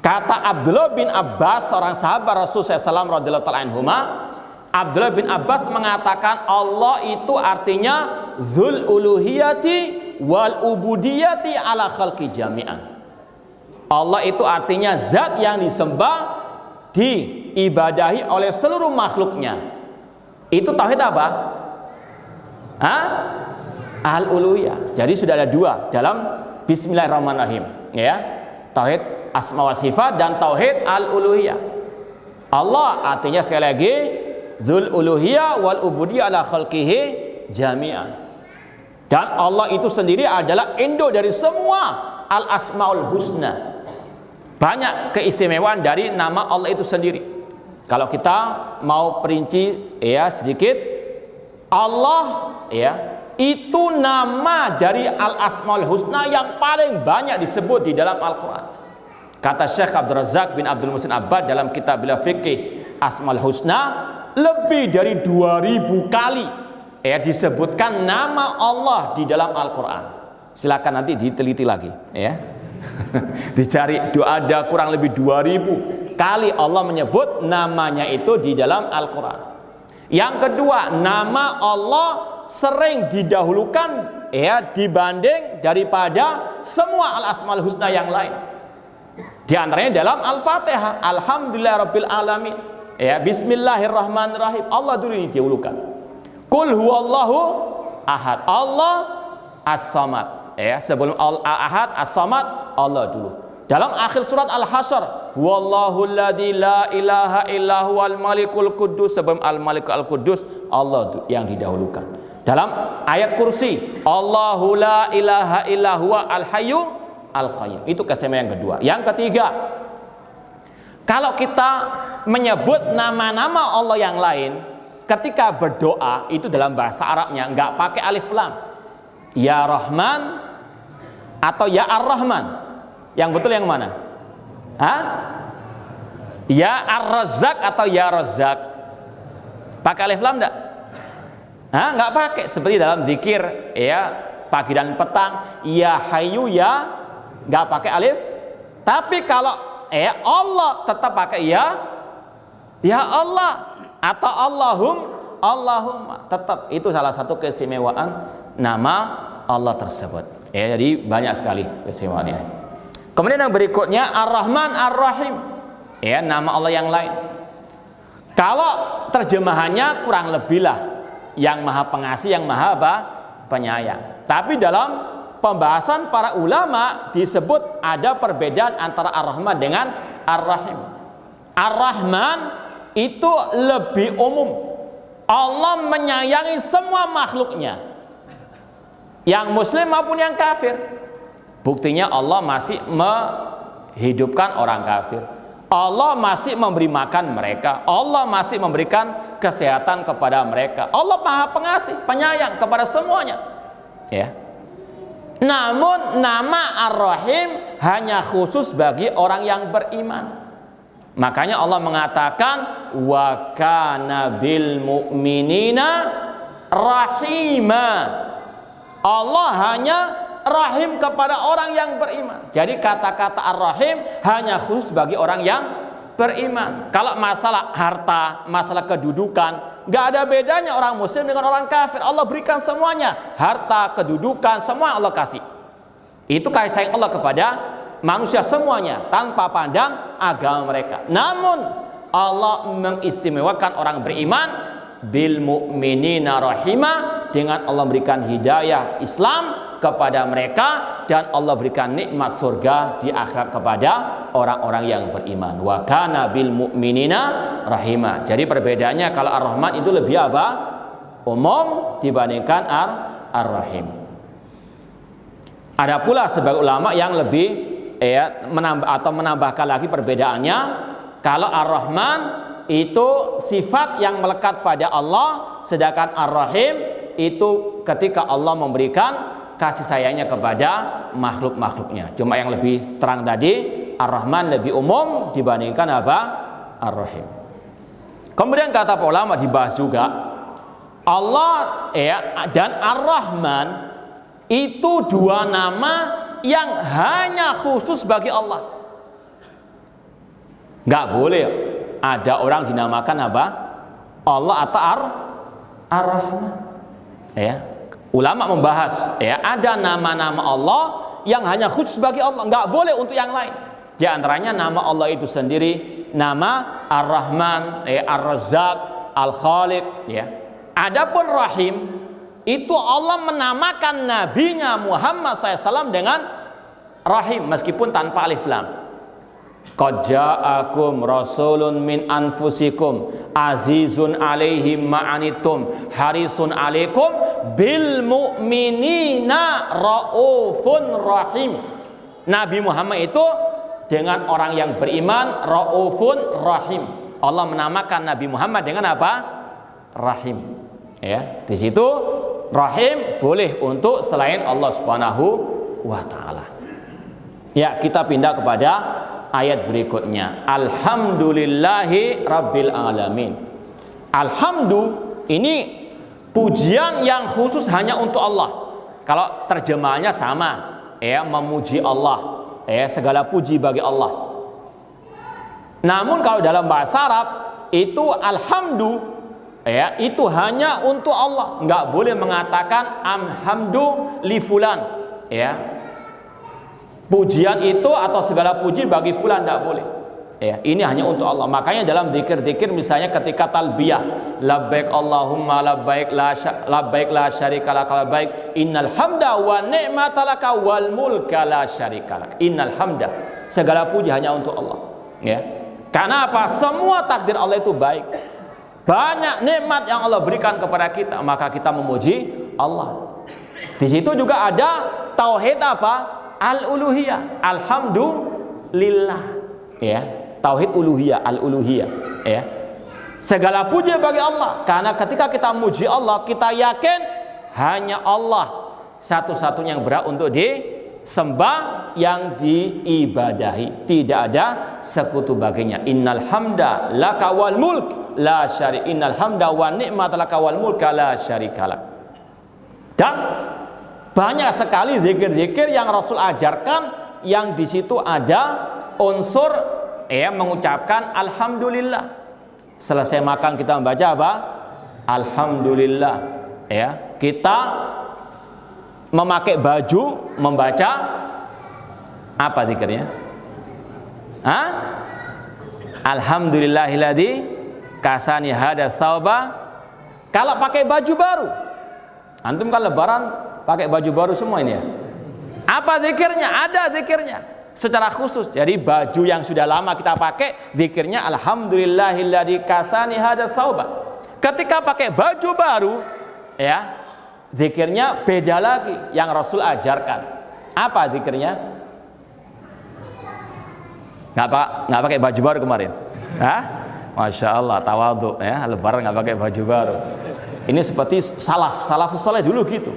Kata Abdullah bin Abbas, seorang sahabat Rasulullah SAW radhiyallahu ta'ala anhuma, Abdullah bin Abbas mengatakan Allah itu artinya dzul uluhiyati wal ubudiyati ala khalqi jami'an. Allah itu artinya zat yang disembah, diibadahi oleh seluruh makhluknya. Itu tauhid apa? Al-uluhiyah. Jadi sudah ada 2 dalam bismillahirrahmanirrahim, tauhid asma wa sifat dan tauhid al-uluhiyah. Allah artinya sekali lagi dzul uluhiyah wal ubudiyah ala khalqihi jami'an. Dan Allah itu sendiri adalah indo dari semua al-asmaul husna. Banyak keistimewaan dari nama Allah itu sendiri. Kalau kita mau perinci sedikit, Allah itu nama dari al-asmaul husna yang paling banyak disebut di dalam Al-Quran. Kata Syekh Abdul Razak bin Abdul Muhsin Abbad dalam kitab beliau Fiqih Asmaul Husna, lebih dari 2000 kali disebutkan nama Allah di dalam Al-Quran. Silakan nanti diteliti lagi, Dicari ada kurang lebih 2000 kali Allah menyebut namanya itu di dalam Al-Quran. Yang kedua, nama Allah sering didahulukan ya dibanding daripada semua al-asmaul husna yang lain. Di antaranya dalam Al-Fatihah, Alhamdulillahirabbil alamin. Ya, bismillahirrahmanirrahim. Allah dulu ini didahulukan. Qul huwallahu ahad. Allah as-samad. Ya, sebelum al-ahad as-samad Allah dulu. Dalam akhir surat Al-Hasyr, wallahu alladzi la ilaha illa huwal malikul quddus, sebelum al-malik al-quddus Allah yang didahulukan. Dalam ayat kursi, Allahu la ilaha illa huwa al-hayyu al-qayyum. Itu kesemuanya yang kedua. Yang ketiga, kalau kita menyebut nama-nama Allah yang lain ketika berdoa, itu dalam bahasa Arabnya nggak pakai alif lam. Ya Rahman atau ya Ar-Rahman. Yang betul yang mana? Hah? Ya Ar-Razzaq atau ya Razzaq? Pakai alif lam enggak? Hah? Enggak pakai. Seperti dalam zikir ya pagi dan petang, ya Hayyu ya, enggak pakai alif. Tapi kalau Allah tetap pakai ya Allah atau Allahumma, tetap itu salah satu keistimewaan nama Allah tersebut. Ya, jadi banyak sekali keistimewaannya. Kemudian yang berikutnya Ar-Rahman Ar-Rahim. Ya, nama Allah yang lain. Kalau terjemahannya kurang lebih lah yang Maha Pengasih, yang Maha Penyayang. Tapi dalam pembahasan para ulama disebut ada perbedaan antara Ar-Rahman dengan Ar-Rahim. Ar-Rahman itu lebih umum. Allah menyayangi semua makhluknya, yang muslim maupun yang kafir. Buktinya Allah masih menghidupkan orang kafir. Allah masih memberi makan mereka. Allah masih memberikan kesehatan kepada mereka. Allah Maha Pengasih, Penyayang kepada semuanya. Ya. Namun nama Ar-Rahim hanya khusus bagi orang yang beriman. Makanya Allah mengatakan wa kana bil mu'minina rahima. Allah hanya rahim kepada orang yang beriman. Jadi kata-kata Ar-Rahim hanya khusus bagi orang yang beriman. Kalau masalah harta, masalah kedudukan, nggak ada bedanya orang muslim dengan orang kafir. Allah berikan semuanya, harta, kedudukan, semua Allah kasih. Itu kasih sayang Allah kepada manusia semuanya tanpa pandang agama mereka. Namun Allah mengistimewakan orang beriman bil mu'minina rahimah, dengan Allah berikan hidayah Islam kepada mereka, dan Allah berikan nikmat surga di akhirat kepada orang-orang yang beriman. Wa kana bil mu'minina rahimah. Jadi perbedaannya kalau Ar-Rahman itu lebih apa? Umum dibandingkan Ar-Rahim. Ada pula sebagai ulama yang lebih menambahkan lagi perbedaannya. Kalau Ar-Rahman itu sifat yang melekat pada Allah, sedangkan Ar-Rahim itu ketika Allah memberikan kasih sayangnya kepada makhluk-makhluknya. Cuma yang lebih terang tadi, Ar-Rahman lebih umum dibandingkan apa? Ar-Rahim. Kemudian kata para ulama dibahas juga, Allah dan Ar-Rahman itu dua nama yang hanya khusus bagi Allah. Nggak boleh ada orang dinamakan apa? Allah atau Ar-Rahman. Ya. Ulama membahas ada nama-nama Allah yang hanya khusus bagi Allah, nggak boleh untuk yang lain. Di antaranya nama Allah itu sendiri, nama Ar-Rahman, Ar-Razzaq, Al-Khaliq. Adapun Rahim itu Allah menamakan nabinya Muhammad SAW dengan Rahim meskipun tanpa alif lam. Qad ja'akum rasulun min anfusikum azizun alaihi ma'anitum harisun alaikum bil mu'minina raufun rahim. Nabi Muhammad itu dengan orang yang beriman raufun rahim. Allah menamakan Nabi Muhammad dengan apa? Rahim. Ya, di situ rahim boleh untuk selain Allah Subhanahu wa taala. Ya, kita pindah kepada ayat berikutnya. Alhamdulillahi rabbil alamin. Alhamdu ini pujian yang khusus hanya untuk Allah. Kalau terjemahannya sama, memuji Allah. segala puji bagi Allah. Namun kalau dalam bahasa Arab itu alhamdu, itu hanya untuk Allah, nggak boleh mengatakan alhamdu li fulan, pujian itu atau segala puji bagi fulan nggak boleh. Ini hanya untuk Allah. Makanya dalam zikir-zikir misalnya ketika talbiyah, labbaik Allahumma labbaik la syarika lak labbaik innal hamda wa ni'mata laka wal mulka la syarika lak. Innal hamda, segala puji hanya untuk Allah. Karena apa? Semua takdir Allah itu baik. Banyak nikmat yang Allah berikan kepada kita, maka kita memuji Allah. Di situ juga ada tauhid apa? Al-uluhiyah. Alhamdulillah. Tauhid uluhiyah, al-uluhiyah. Segala puji bagi Allah. Karena ketika kita memuji Allah, kita yakin hanya Allah satu-satunya yang berhak untuk disembah, yang diibadahi, tidak ada sekutu baginya. Innal hamda laka wal mulk la syarika, innal hamda wa ni'mata laka wal mulka la syarikalah. Dan banyak sekali zikir-zikir yang Rasul ajarkan yang di situ ada unsur mengucapkan alhamdulillah. Selesai makan kita membaca apa? Alhamdulillah. Kita memakai baju membaca apa zikirnya? Alhamdulillahilladzi kasani hada thawba. Kalau pakai baju baru, antum kan lebaran pakai baju baru semua ini apa zikirnya? Ada zikirnya secara khusus. Jadi baju yang sudah lama kita pakai, zikirnya alhamdulillahilladzi kasani hada thawba. Ketika pakai baju baru, zikirnya beda lagi yang Rasul ajarkan. Apa zikirnya? Nggak pakai baju baru kemarin? Masya Allah, tawadhu, lebaran nggak pakai baju baru. Ini seperti salafus saleh dulu gitu,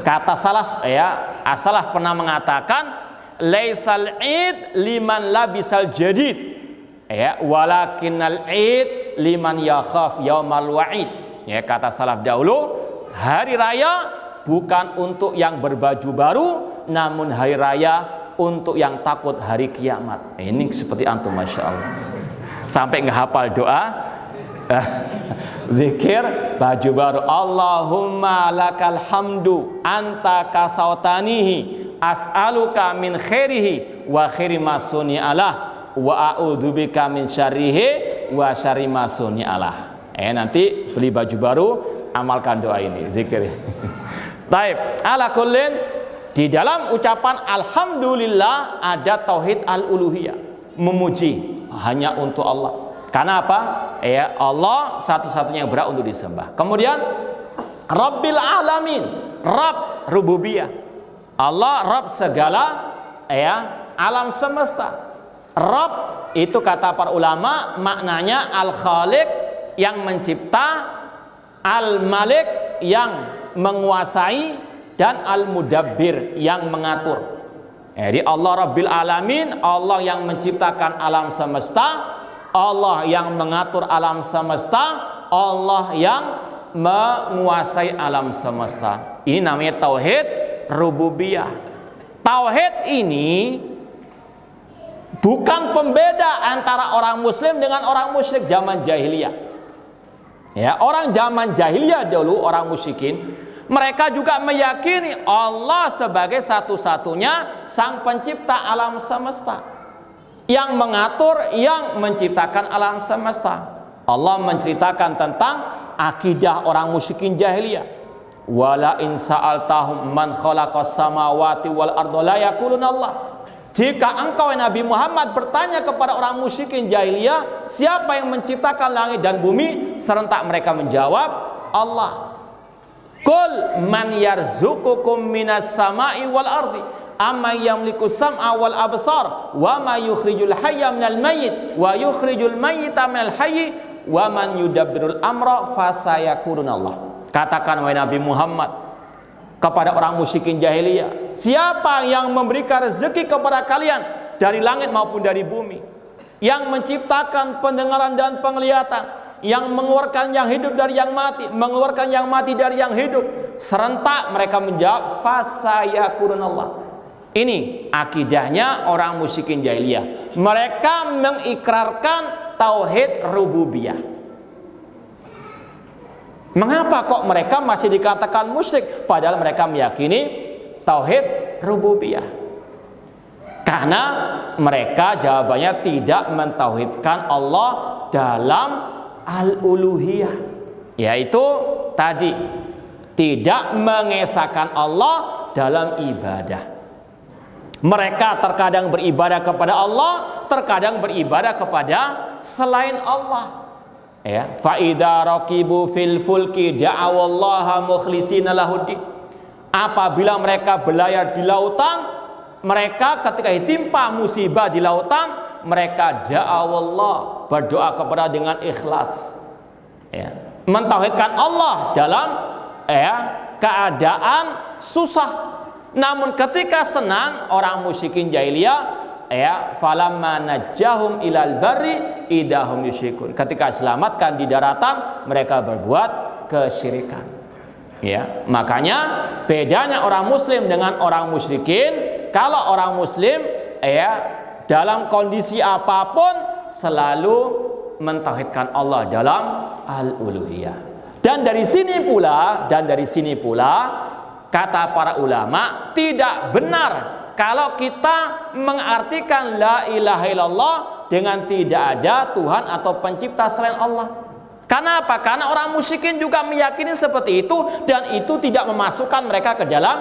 Kata salaf, as-salaf pernah mengatakan, laisal id liman labisal jadid, walakinnal id liman yakhaf yaumal wa'id. Kata salaf dahulu, hari raya bukan untuk yang berbaju baru, namun hari raya untuk yang takut hari kiamat. Ini seperti antum, Masya Allah. Sampai ngehafal doa zikir baju baru. Allahumma lakal hamdu anta kasautanihi as'aluka min khairihi wa khairi ma suni'alah wa a'udzubika min syarrihi wa syarri ma suni'alah. Nanti beli baju baru, amalkan doa ini, zikir. Taib, ala kullin, di dalam ucapan alhamdulillah ada tauhid al-uluhiyah, memuji hanya untuk Allah. Karena apa? Allah satu-satunya yang berhak untuk disembah. Kemudian Rabbil alamin, Rabb rububiyah. Allah Rabb segala alam semesta. Rabb itu kata para ulama maknanya al-khaliq yang mencipta, al-malik yang menguasai, dan al-mudabbir yang mengatur. Jadi Allah Rabbil alamin, Allah yang menciptakan alam semesta, Allah yang mengatur alam semesta, Allah yang menguasai alam semesta. Ini namanya tauhid rububiyah. Tauhid ini bukan pembeda antara orang muslim dengan orang musyrik zaman jahiliyah. Orang zaman jahiliyah dulu, orang musyrikin, mereka juga meyakini Allah sebagai satu-satunya sang pencipta alam semesta, yang mengatur, yang menciptakan alam semesta. Allah menceritakan tentang akidah orang musyrikin jahiliyah. Wala in sa'altahum man khalaqas samawati wal arda la yaquluna Allah. Jika engkau Nabi Muhammad bertanya kepada orang musyrikin jahiliyah, siapa yang menciptakan langit dan bumi, serentak mereka menjawab Allah. Qul man yarzuqukum minas sama'i wal ardi amma yamliku sam'a wal absar wa ma yukhrijul hayya minal mayyit wa yukhrijul mayyita minal hayyi wa man yudabbirul amra fasayaqulun Allah. Katakan wahai Nabi Muhammad kepada orang musyrikin jahiliyah, siapa yang memberikan rezeki kepada kalian dari langit maupun dari bumi, yang menciptakan pendengaran dan penglihatan, yang mengeluarkan yang hidup dari yang mati, mengeluarkan yang mati dari yang hidup. Serentak mereka menjawab fasayaqulun Allah. Ini akidahnya orang musyrikin jahiliyah. Mereka mengikrarkan tauhid rububiyah. Mengapa kok mereka masih dikatakan musyrik padahal mereka meyakini tauhid rububiyah? Karena mereka jawabannya tidak mentauhidkan Allah dalam al-uluhiyah, yaitu tadi tidak mengesahkan Allah dalam ibadah. Mereka terkadang beribadah kepada Allah, terkadang beribadah kepada selain Allah. Ya, fa idza raqibu fil fulki da'awallaha mukhlishina lahuddin. Apabila mereka berlayar di lautan, mereka ketika ditimpa musibah di lautan, mereka da'awallah, berdoa kepada dengan ikhlas. Ya, mentauhidkan Allah dalam keadaan susah. Namun ketika senang, orang musyrikin jahiliyah falamma najjahum ilal barri idahum yusyrikun. Ketika selamatkan di daratan, mereka berbuat kesyirikan. Ya, makanya bedanya orang muslim dengan orang musyrikin, kalau orang muslim dalam kondisi apapun selalu mentauhidkan Allah dalam al-uluhiyah. Dan dari sini pula kata para ulama, tidak benar kalau kita mengartikan la ilaha illallah dengan tidak ada Tuhan atau pencipta selain Allah. Karena apa? Karena orang musyrikin juga meyakini seperti itu, dan itu tidak memasukkan mereka ke dalam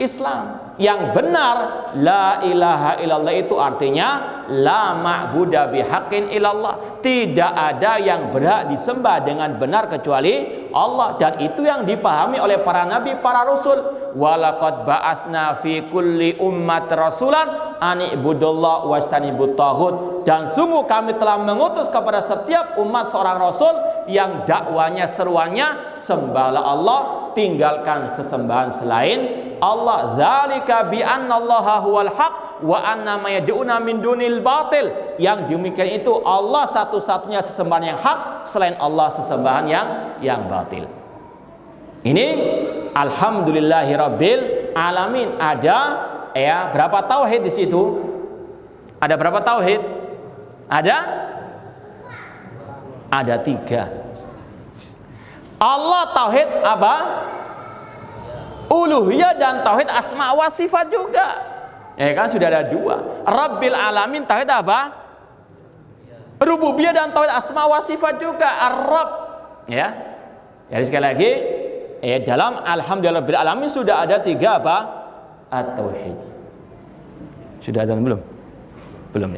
Islam. Yang benar la ilaha illallah itu artinya la ma'buda bihaqqin illallah. Tidak ada yang berhak disembah dengan benar kecuali Allah, dan itu yang dipahami oleh para nabi, para rasul. Walaqad ba'asna fi kulli ummat rasulan an ibudullah wastanibut taghut. Dan sungguh kami telah mengutus kepada setiap umat seorang rasul yang dakwanya, seruannya sembahlah Allah, tinggalkan sesembahan selain Allah. Dzalika bi annallaha huwal haq wa anna ma yad'una min dunil batil. Yang demikian itu Allah satu-satunya sesembahan yang hak, selain Allah sesembahan yang batil. Ini alhamdulillahirabbil alamin. Ada berapa tauhid di situ? Ada berapa tauhid? Ada 3. Allah tauhid apa? Uluhiyah, dan tauhid asma wa sifat juga. Kan sudah ada 2. Rabbil alamin tauhid apa? Rububiyah, dan tauhid asma wa sifat juga, Ar-Rabb. Jadi sekali lagi, dalam alhamdulillah rabbil alamin sudah ada 3 apa? At-tauhid. Sudah ada belum? Belum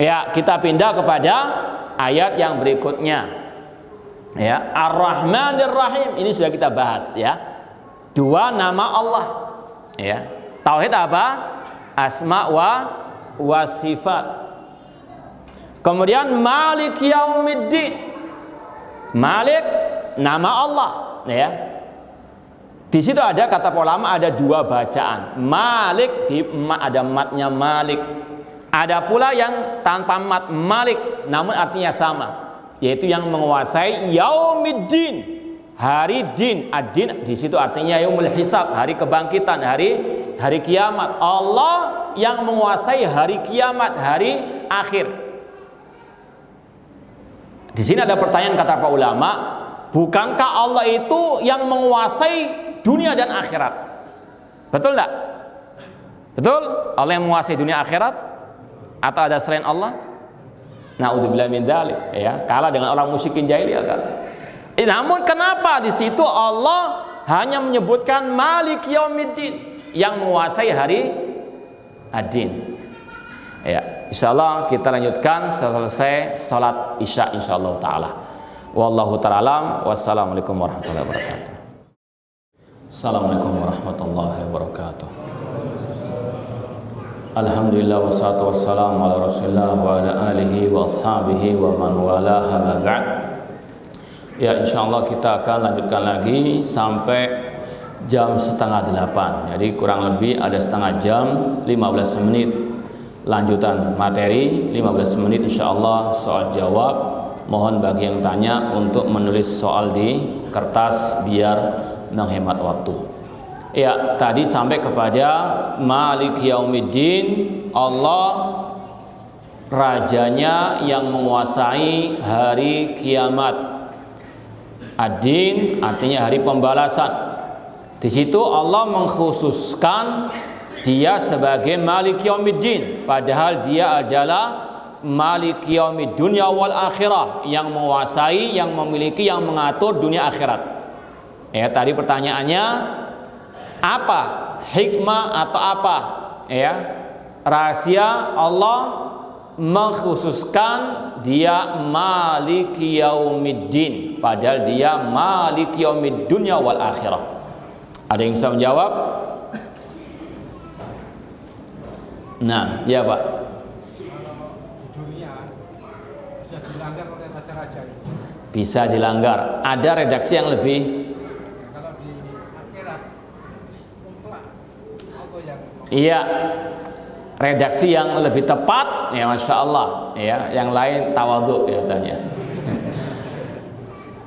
ya. Kita pindah kepada ayat yang berikutnya. Ar-Rahmanir Rahim. Ini sudah kita bahas 2 nama Allah. Tauhid apa? Asma wa sifat. Kemudian Malik Yaumiddin. Malik nama Allah. Di situ ada kata ulama, ada 2 bacaan. Malik ada matnya Malik. Ada pula yang tanpa mat Malik, namun artinya sama, yaitu yang menguasai Yaumiddin, hari din. Ad-din di situ artinya yaumul hisab, hari kebangkitan, hari kiamat. Allah yang menguasai hari kiamat, hari akhir. Di sini ada pertanyaan kata para ulama, bukankah Allah itu yang menguasai dunia dan akhirat? Betul enggak? Betul? Allah yang menguasai dunia akhirat? Atau ada selain Allah? Na'udzubillah min dzalik, kalah dengan orang musyrikin jahiliyah kan. Namun kenapa di situ Allah hanya menyebutkan Malik Yaumiddin, yang menguasai hari ad-din? Insyaallah kita lanjutkan selesai salat Isya insyaallah taala. Wallahu ta'ala. Wassalamualaikum warahmatullahi wabarakatuh. Assalamualaikum warahmatullahi wabarakatuh. Alhamdulillah wassalatu wassalamu ala Rasulillah wa ala alihi wa ashabihi wa man walaha ma ba'd. Insyaallah kita akan lanjutkan lagi sampai jam 7:30. Jadi kurang lebih ada setengah jam, 15 menit lanjutan materi, 15 menit insyaallah soal jawab. Mohon bagi yang tanya untuk menulis soal di kertas biar menghemat waktu. Ya, tadi sampai kepada Malik Yaumiddin, Allah rajanya yang menguasai hari kiamat. Ad-din artinya hari pembalasan. Di situ Allah mengkhususkan dia sebagai Malik Yaumiddin, padahal dia adalah Malik Yaumid dunya wal akhirah, yang menguasai, yang memiliki, yang mengatur dunia akhirat. Ya, tadi pertanyaannya apa hikmah atau apa ya rahasia Allah mengkhususkan dia Maliki Yaumiddin, padahal dia Maliki Yaumid dunya wal akhirah. Ada yang bisa menjawab? Nah, ya Pak. Dunia bisa dilanggar oleh raja-raja itu. Bisa dilanggar. Ada redaksi yang lebih. Kalau di akhirat mutlak apa yang? Iya. Redaksi yang lebih tepat, ya Masya Allah, ya, yang lain tawadhu ya tanya.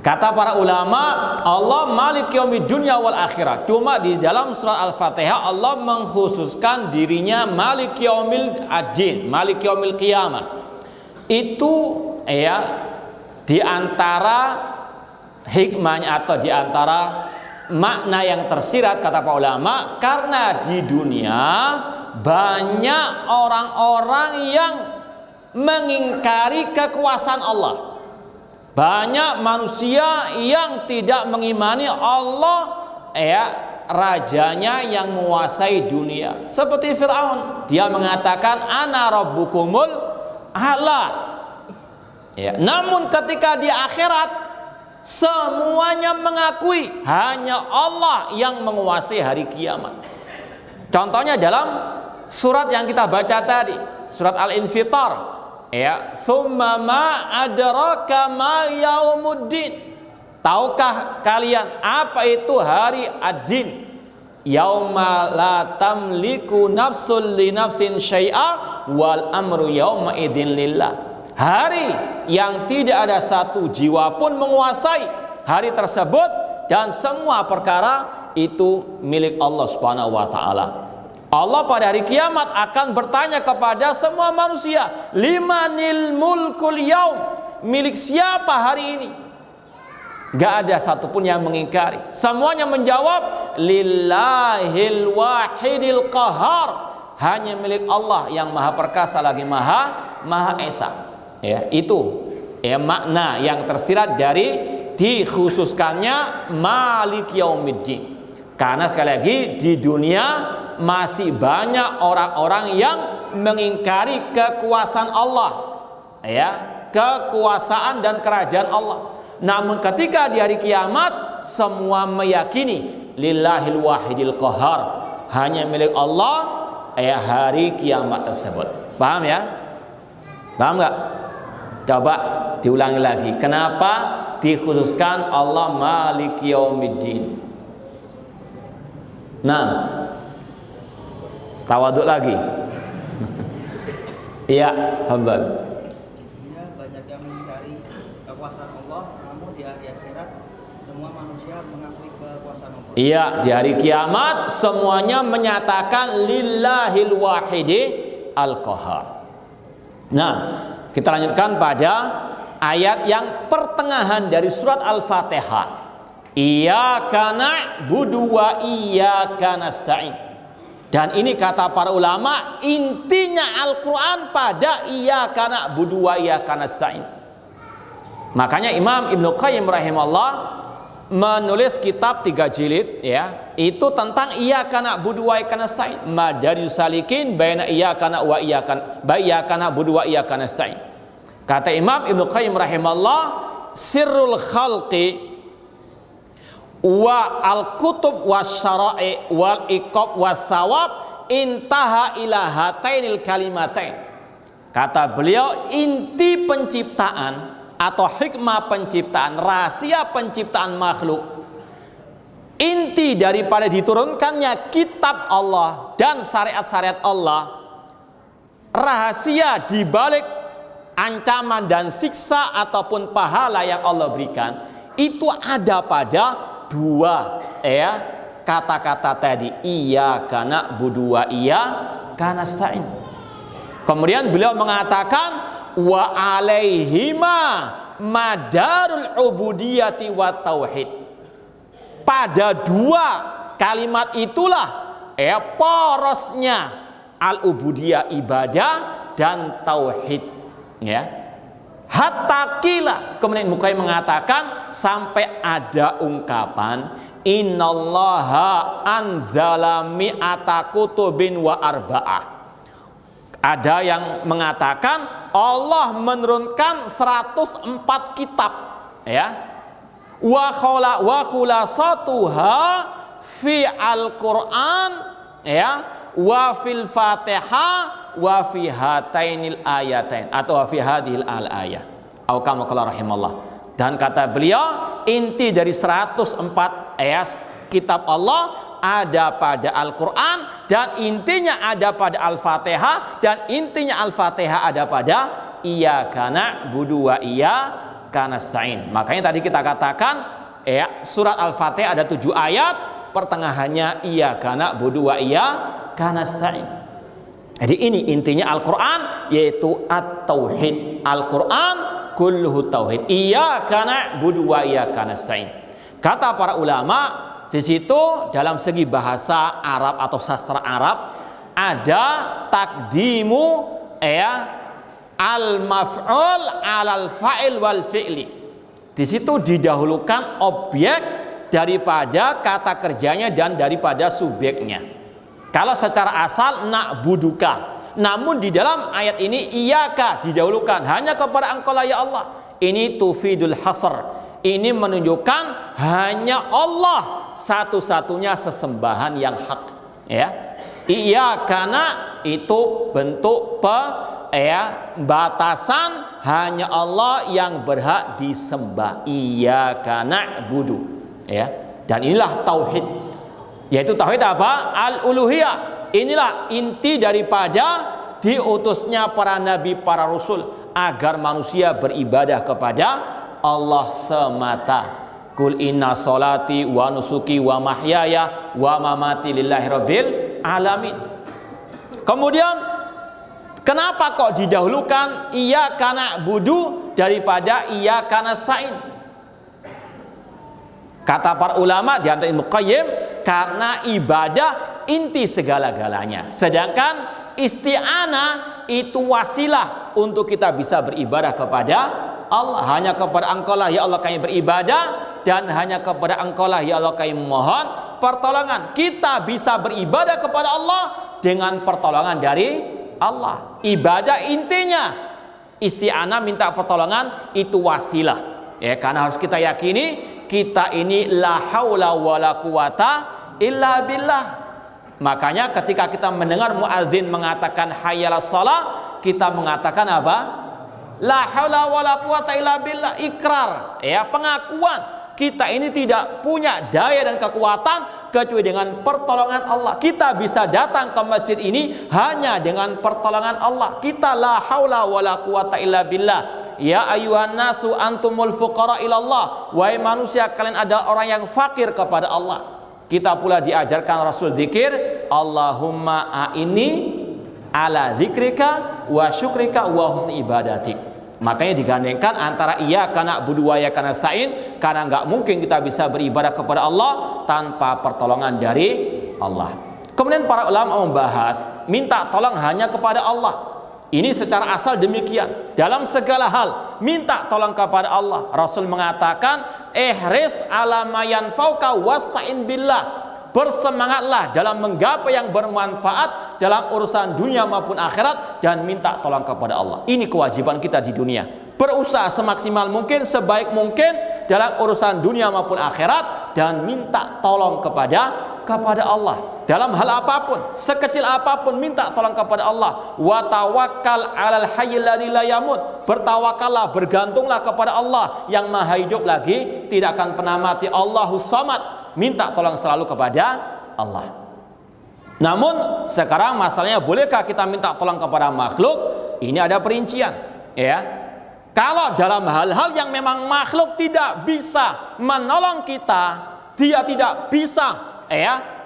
Kata para ulama, Allah Malik Yaumid dunya wal akhirah. Cuma di dalam surat Al-Fatihah Allah mengkhususkan dirinya Malik Yaumil Ad-din, Malik Yaumil Qiyamah. Itu ya di antara hikmahnya atau di antara makna yang tersirat kata para ulama, karena di dunia banyak orang-orang yang mengingkari kekuasaan Allah. Banyak manusia yang tidak mengimani Allah ya rajanya yang menguasai dunia. Seperti Fir'aun, dia mengatakan ana rabbukumul a'la. Ya, namun ketika di akhirat semuanya mengakui hanya Allah yang menguasai hari kiamat. Contohnya dalam surat yang kita baca tadi, surat Al-Infitar, ya, summa ma adraka ma yaumuddin. Tahukah kalian apa itu hari ad-din? Yauma la tamliku nafsun li nafsin syai'a wal amru yauma idzin lillah. Hari yang tidak ada satu jiwa pun menguasai hari tersebut, dan semua perkara itu milik Allah Subhanahu wa taala. Allah pada hari kiamat akan bertanya kepada semua manusia, limanil mulkul yaum, milik siapa hari ini? Gak ada satupun yang mengingkari. Semuanya menjawab, lillahil wahidil qahar, hanya milik Allah yang maha perkasa lagi maha esa. Ya, itu ya makna yang tersirat dari dikhususkannya Malik Yaumiddin. Karena sekali lagi di dunia masih banyak orang-orang yang mengingkari kekuasaan Allah, ya, kekuasaan dan kerajaan Allah. Namun ketika di hari kiamat semua meyakini lillahil wahidil qahar, hanya milik Allah ya hari kiamat tersebut. Paham ya? Paham nggak? Coba diulangi lagi. Kenapa dikhususkan Allah Malik Yaumiddin? Nah, tawaduk lagi. Iya, hamba. Dunia banyak yang mengingkari kekuasaan Allah, namun di hari akhirat semua manusia mengakui kekuasaan Allah. Iya, di hari kiamat semuanya menyatakan lillahil wahidi al-qahar. Nah, kita lanjutkan pada ayat yang pertengahan dari surat Al-Fatihah. Iyyaka na'budu wa iyyaka nasta'in. Dan ini kata para ulama, intinya Al-Quran pada iyyaka na'budu wa iyyaka nasta'in. Makanya Imam Ibnu Qayyim rahimahullah menulis kitab 3 jilid, ya, itu tentang iyyaka na'budu wa iyyaka nasta'in, Madarijus Salikin baina iyyaka na'budu wa iyyaka nasta'in. Kata Imam Ibnu Qayyim rahimahullah, sirrul khalqi wa al-kutub wasyara'i wal iqab wathawab intaha ila hatainil kalimatain. Kata beliau, inti penciptaan atau hikmah penciptaan, rahasia penciptaan makhluk, inti daripada diturunkannya kitab Allah dan syariat-syariat Allah, rahasia dibalik ancaman dan siksa ataupun pahala yang Allah berikan, itu ada pada dua kata-kata tadi, iyyaka na'budu wa iyyaka nasta'in. Kemudian beliau mengatakan wa alaihima madarul ubudiyati wa tauhid. Pada dua kalimat itulah porosnya al-ubudiyah, ibadah, dan tauhid, ya. Hatta kila, kemudian Muqayyim mengatakan sampai ada ungkapan innallaha anzala mi'ata kutubin wa arba'ah. Ada yang mengatakan Allah menurunkan 104 kitab, ya. Wa khulasatuha fi al-Qur'an, ya, wa fil Fatihah wa fi hatainil ayatain, atau wa fi hadhil al-ayah, atau kama qala rahimallah. Dan kata beliau, inti dari 104 ayat kitab Allah ada pada Al-Quran, dan intinya ada pada Al-Fatihah, dan intinya Al-Fatihah ada pada iyyaka na'budu wa iyyaka nasta'in. Makanya tadi kita katakan surat Al-Fatihah ada 7 ayat, pertengahannya iyyaka na'budu wa iyyaka nasta'in. Jadi ini intinya Al-Quran, yaitu at-tauhid. Al-Quran kulluhu tauhid. Iyyaka na'budu wa iyyaka nasta'in. Kata para ulama, di situ dalam segi bahasa Arab atau sastra Arab ada takdimu al-maf'ul 'alal fa'il wal fi'li. Di situ didahulukan objek daripada kata kerjanya dan daripada subjeknya. Kalau secara asal na'buduka, namun di dalam ayat ini iyyaka didahulukan, hanya kepada engkau lah ya Allah. Ini tufidul hasr, ini menunjukkan hanya Allah satu-satunya sesembahan yang hak, ya. Iyyaka itu bentuk batasan, hanya Allah yang berhak disembah. Iyyaka na'budu, ya. Dan inilah tauhid, yaitu tauhid apa? Al-uluhiyah. Inilah inti daripada diutusnya para nabi, para rasul, agar manusia beribadah kepada Allah semata. Qul inna sholati wa nusuki wa mahyaya wa mamati lillahi rabbil alamin. Kemudian kenapa kok didahulukan iyyaka na'budu daripada iyyaka nasta'in? Kata para ulama di antara Ibnu Qayyim, karena ibadah inti segala-galanya, sedangkan isti'anah itu wasilah untuk kita bisa beribadah kepada Allah. Hanya kepada engkau lah ya Allah kami beribadah, dan hanya kepada engkau lah ya Allah kami mohon pertolongan. Kita bisa beribadah kepada Allah dengan pertolongan dari Allah. Ibadah intinya, isti'anah minta pertolongan itu wasilah, ya, karena harus kita yakini kita ini la haula wala quwata illa billah. Makanya ketika kita mendengar muadzin mengatakan hayyalas shalah, kita mengatakan apa? La haula wala quwata illa billah, ikrar, ya, pengakuan kita ini tidak punya daya dan kekuatan kecuali dengan pertolongan Allah. Kita bisa datang ke masjid ini hanya dengan pertolongan Allah. Kita la haula wala quwata illa billah. Ya ayyuhan nasu antumul fuqara ilallah. Wahai manusia, kalian adalah orang yang fakir kepada Allah. Kita pula diajarkan Rasul zikir, Allahumma a'inni ala dzikrika wa syukrika wa husni ibadatik. Makanya digandengkan antara iyyaka na'budu wa iyyaka nasta'in, karena enggak mungkin kita bisa beribadah kepada Allah tanpa pertolongan dari Allah. Kemudian para ulama membahas minta tolong hanya kepada Allah. Ini secara asal demikian. Dalam segala hal minta tolong kepada Allah. Rasul mengatakan, ihris ala ma yanfauka wasta'in billah. Bersemangatlah dalam menggapai yang bermanfaat dalam urusan dunia maupun akhirat, dan minta tolong kepada Allah. Ini kewajiban kita di dunia. Berusaha semaksimal mungkin, sebaik mungkin dalam urusan dunia maupun akhirat, dan minta tolong kepada Allah. Dalam hal apapun, sekecil apapun, minta tolong kepada Allah. Wa tawakkal 'alal hayyil ladzi la yamut. Bertawakallah, bergantunglah kepada Allah yang maha hidup lagi tidak akan pernah mati. Allahus samad. Minta tolong selalu kepada Allah. Namun sekarang masalahnya, bolehkah kita minta tolong kepada makhluk? Ini ada perincian, ya. Kalau dalam hal-hal yang memang makhluk tidak bisa menolong kita, dia tidak bisa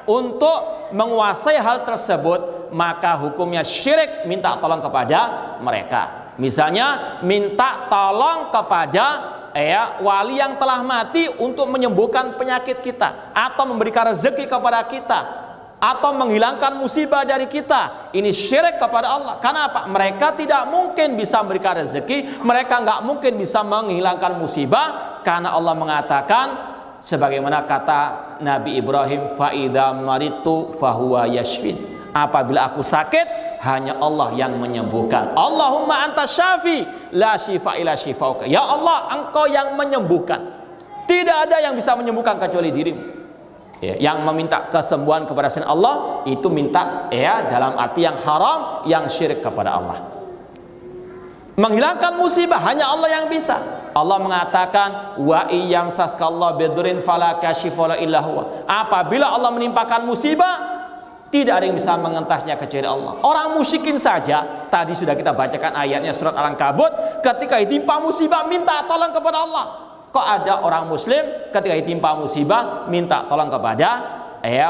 untuk menguasai hal tersebut, maka hukumnya syirik minta tolong kepada mereka. Misalnya minta tolong kepada wali yang telah mati untuk menyembuhkan penyakit kita, atau memberikan rezeki kepada kita, atau menghilangkan musibah dari kita. Ini syirik kepada Allah. Karena apa? Mereka tidak mungkin bisa memberikan rezeki, mereka nggak mungkin bisa menghilangkan musibah, karena Allah mengatakan sebagaimana kata Nabi Ibrahim, fa idza maritu fahuwa yashfin. Apabila aku sakit, hanya Allah yang menyembuhkan. Allahumma anta syafi la syifa illa syifauka. Ya Allah, engkau yang menyembuhkan, tidak ada yang bisa menyembuhkan kecuali dirimu. Yang meminta kesembuhan kepada selain Allah itu minta dalam arti yang haram, yang syirik kepada Allah. Menghilangkan musibah hanya Allah yang bisa. Allah mengatakan wa iyyam saskallahu bidurrin fala kashifa illa huwa. Apabila Allah menimpakan musibah, tidak ada yang bisa mengentasnya kecuali Allah. Orang musyrikin saja, tadi sudah kita bacakan ayatnya surat Al-Ankabut, ketika ditimpa musibah minta tolong kepada Allah. Kok ada orang muslim ketika ditimpa musibah minta tolong kepada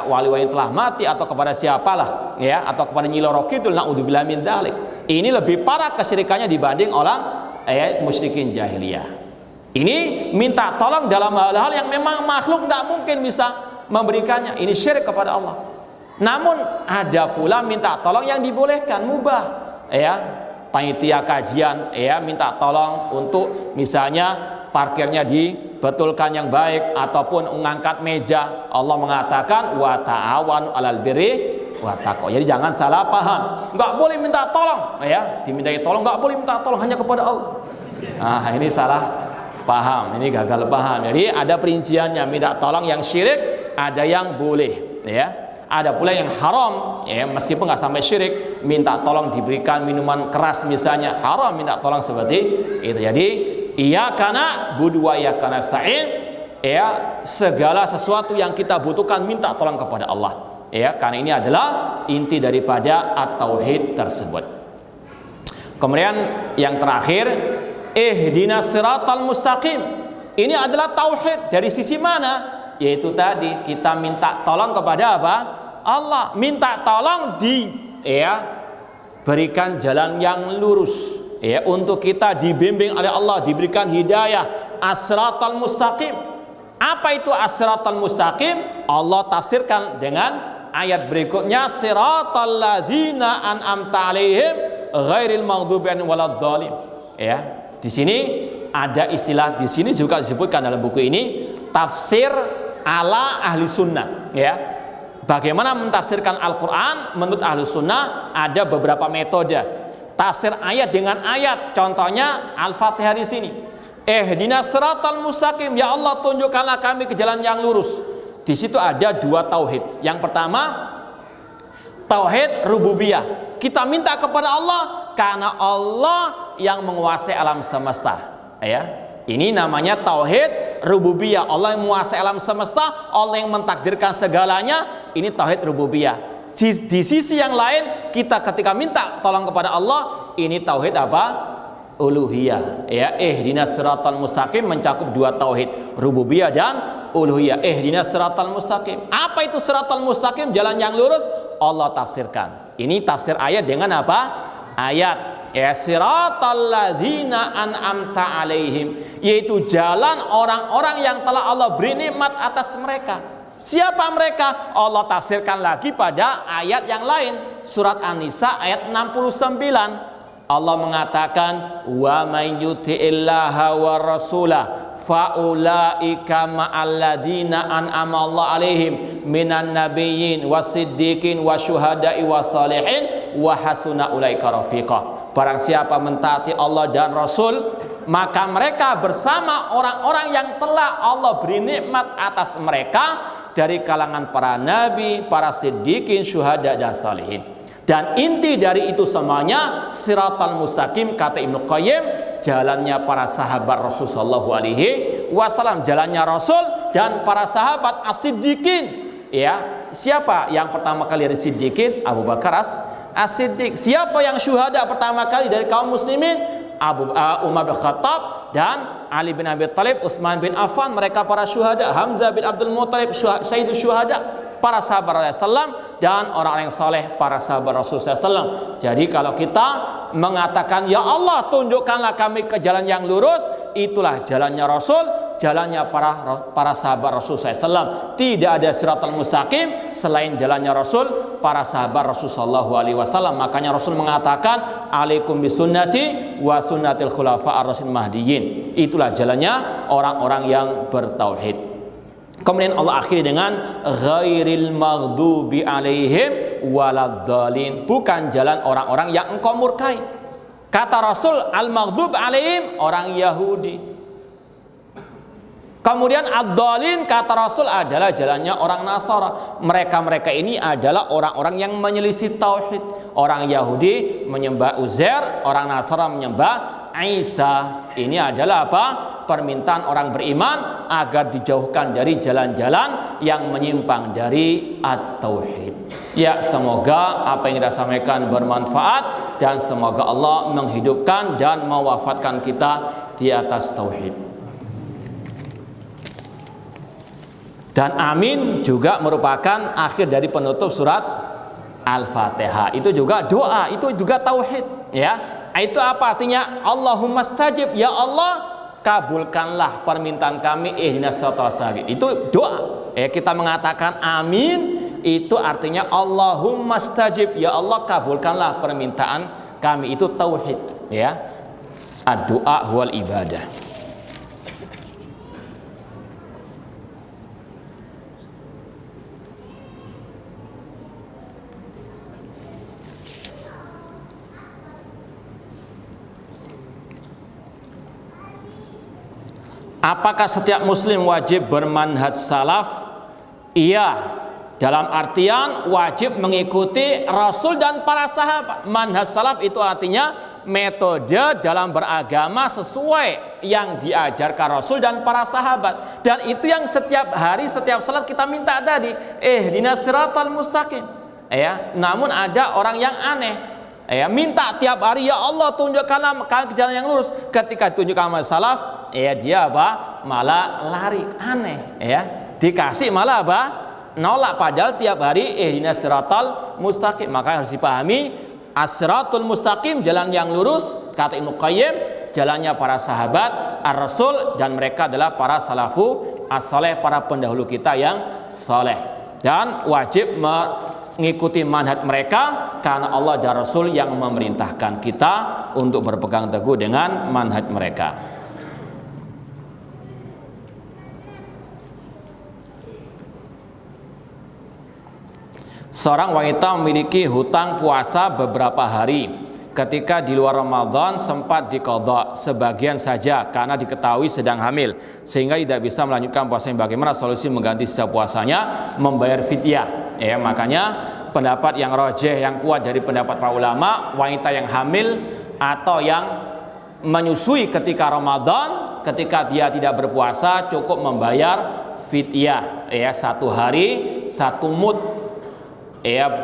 wali-wali yang telah mati, atau kepada siapalah, atau kepada Nyi Roro Kidul, naudzubillah min dzalik. Ini lebih parah kesyirikannya dibanding orang musyrikin jahiliyah. Ini minta tolong dalam hal-hal yang memang makhluk nggak mungkin bisa memberikannya. Ini syirik kepada Allah. Namun ada pula minta tolong yang dibolehkan, mubah. Panitia kajian minta tolong untuk misalnya parkirnya dibetulkan yang baik, ataupun mengangkat meja. Allah mengatakan wa ta'awanu 'alal birri wa taqwa. Jadi jangan salah paham. Enggak boleh minta tolong, dimintai tolong enggak boleh minta tolong hanya kepada Allah. Nah, ini salah paham, ini gagal paham. Jadi ada perinciannya, minta tolong yang syirik, ada yang boleh, Ada pula yang haram, meskipun nggak sampai syirik, minta tolong diberikan minuman keras misalnya, haram minta tolong seperti itu. Jadi iyyaka na'budu wa iyyaka nasta'in, segala sesuatu yang kita butuhkan minta tolong kepada Allah, karena ini adalah inti daripada at-tauhid tersebut. Kemudian yang terakhir, ihdinas siratal mustaqim. Ini adalah tauhid dari sisi mana? Yaitu tadi kita minta tolong kepada apa? Allah. Minta tolong berikan jalan yang lurus, untuk kita dibimbing oleh Allah, diberikan hidayah, as-siratal mustaqim. Apa itu as-siratal mustaqim? Allah tafsirkan dengan ayat berikutnya, siratal ladzina an'amta 'alaihim ghairil maghdubi 'alaihim waladdallin. Di sini ada istilah, di sini juga disebutkan dalam buku ini, tafsir ala ahli sunnah. Bagaimana mentafsirkan Al-Quran menurut ahli sunnah? Ada beberapa metode tafsir ayat dengan ayat. Contohnya Al-Fatihah di sini, ihdinas siratal mustaqim, ya Allah tunjukkanlah kami ke jalan yang lurus. Di situ ada dua tauhid. Yang pertama tauhid rububiyah, kita minta kepada Allah karena Allah yang menguasai alam semesta. Ini namanya tauhid rububiyah. Allah yang menguasai alam semesta, Allah yang mentakdirkan segalanya. Ini tauhid rububiyah. Di sisi yang lain, kita ketika minta tolong kepada Allah, ini tauhid apa? Uluhiyah. Ihdinas siratal mustaqim mencakup dua tauhid, rububiyah dan uluhiyah. Ihdinas siratal mustaqim. Apa itu siratal mustaqim? Jalan yang lurus. Allah tafsirkan. Ini tafsir ayat dengan apa? Ayat. Siratal ladzina an'amta 'alaihim, yaitu jalan orang-orang yang telah Allah beri nikmat atas mereka. Siapa mereka? Allah tafsirkan lagi pada ayat yang lain, surat An-Nisa ayat 69. Allah mengatakan wa may yuti'illaha wa rasulah faulaika ma'alladzina an'ama Allah 'alaihim minan nabiyyin wasiddiqin wasyuhada'i wasalihin wa hasuna ulaika rafiqa. Barang siapa mentaati Allah dan Rasul, maka mereka bersama orang-orang yang telah Allah beri nikmat atas mereka dari kalangan para nabi, para siddiqin, syuhada dan salihin. Dan inti dari itu semuanya siratal mustaqim, kata Ibnu Qayyim, jalannya para sahabat Rasul sallallahu alaihi wasallam, jalannya Rasul dan para sahabat as-siddiqin. Siapa yang pertama kali dari siddiqin? Abu Bakar as-Siddiq. Siapa yang syuhada pertama kali dari kaum muslimin? Umar bin Khattab dan Ali bin Abi Thalib, Utsman bin Affan, mereka para syuhada. Hamzah bin Abdul Muthalib, Sayyidus syuhada. para sahabat Rasulullah SAW, dan orang-orang yang soleh para sahabat Rasulullah SAW. Jadi kalau kita mengatakan ya Allah tunjukkanlah kami ke jalan yang lurus, itulah jalannya Rasul, jalannya para sahabat Rasulullah SAW. Tidak ada siratal mustaqim selain jalannya Rasul, para sahabat Rasulullah SAW. Makanya Rasul mengatakan alaikum bisunnati wa sunnatil khulafa ar-rasyidin mahdiyyin. Itulah jalannya orang-orang yang bertauhid. Kemudian Allah akhiri dengan ghairil maghdubi alaihim waladdallin, bukan jalan orang-orang yang engkau murkai. Kata Rasul al-maghdub alaihim orang Yahudi. Kemudian ad-dallin kata Rasul adalah jalannya orang Nasara. Mereka ini adalah orang-orang yang menyelisih tauhid. Orang Yahudi menyembah Uzair, orang Nasara menyembah Isa. Ini adalah apa? Permintaan orang beriman agar dijauhkan dari jalan-jalan yang menyimpang dari at-tauhid. Ya, semoga apa yang kita sampaikan bermanfaat, dan semoga Allah menghidupkan dan mewafatkan kita di atas tauhid. Dan amin juga merupakan akhir dari penutup surat Al-Fatihah. Itu juga doa, itu juga tauhid, ya. Itu apa artinya? Allahumma stajib, ya Allah kabulkanlah permintaan kami, ihdinas siratal mustaqim. Itu doa. Kita mengatakan amin itu artinya Allahumma stajib, ya Allah kabulkanlah permintaan kami. Itu tauhid, ya. Ad-du'a huwal ibadah. Apakah setiap muslim wajib bermanhaj salaf? Iya, dalam artian wajib mengikuti Rasul dan para sahabat. Manhaj salaf itu artinya metode dalam beragama sesuai yang diajarkan Rasul dan para sahabat. Dan itu yang setiap hari, setiap salat kita minta tadi, ihdinas siratal mustaqim. Ya, namun ada orang yang aneh. Minta tiap hari, ya Allah tunjukkanlah ke jalan yang lurus. Ketika tunjukkan amal salaf, dia apa? Malah lari, aneh, ya. Dikasih malah apa? Nolak, padahal tiap hari ihdinas siratal mustaqim. Maka harus dipahami as-siratul mustaqim, jalan yang lurus, kata Ibnu Qayyim, jalannya para sahabat ar-rasul, dan mereka adalah para salafu as-saleh, para pendahulu kita yang saleh. Dan wajib mengikuti manhaj mereka karena Allah dan Rasul yang memerintahkan kita untuk berpegang teguh dengan manhaj mereka. Seorang wanita memiliki hutang puasa beberapa hari. Ketika di luar Ramadan sempat diqadha sebagian saja karena diketahui sedang hamil, sehingga tidak bisa melanjutkan puasanya. Bagaimana solusi mengganti sisa puasanya? Membayar fidyah. Makanya pendapat yang rajih, yang kuat dari pendapat para ulama, wanita yang hamil atau yang menyusui ketika Ramadan, ketika dia tidak berpuasa cukup membayar fidyah, 1 hari 1 mud,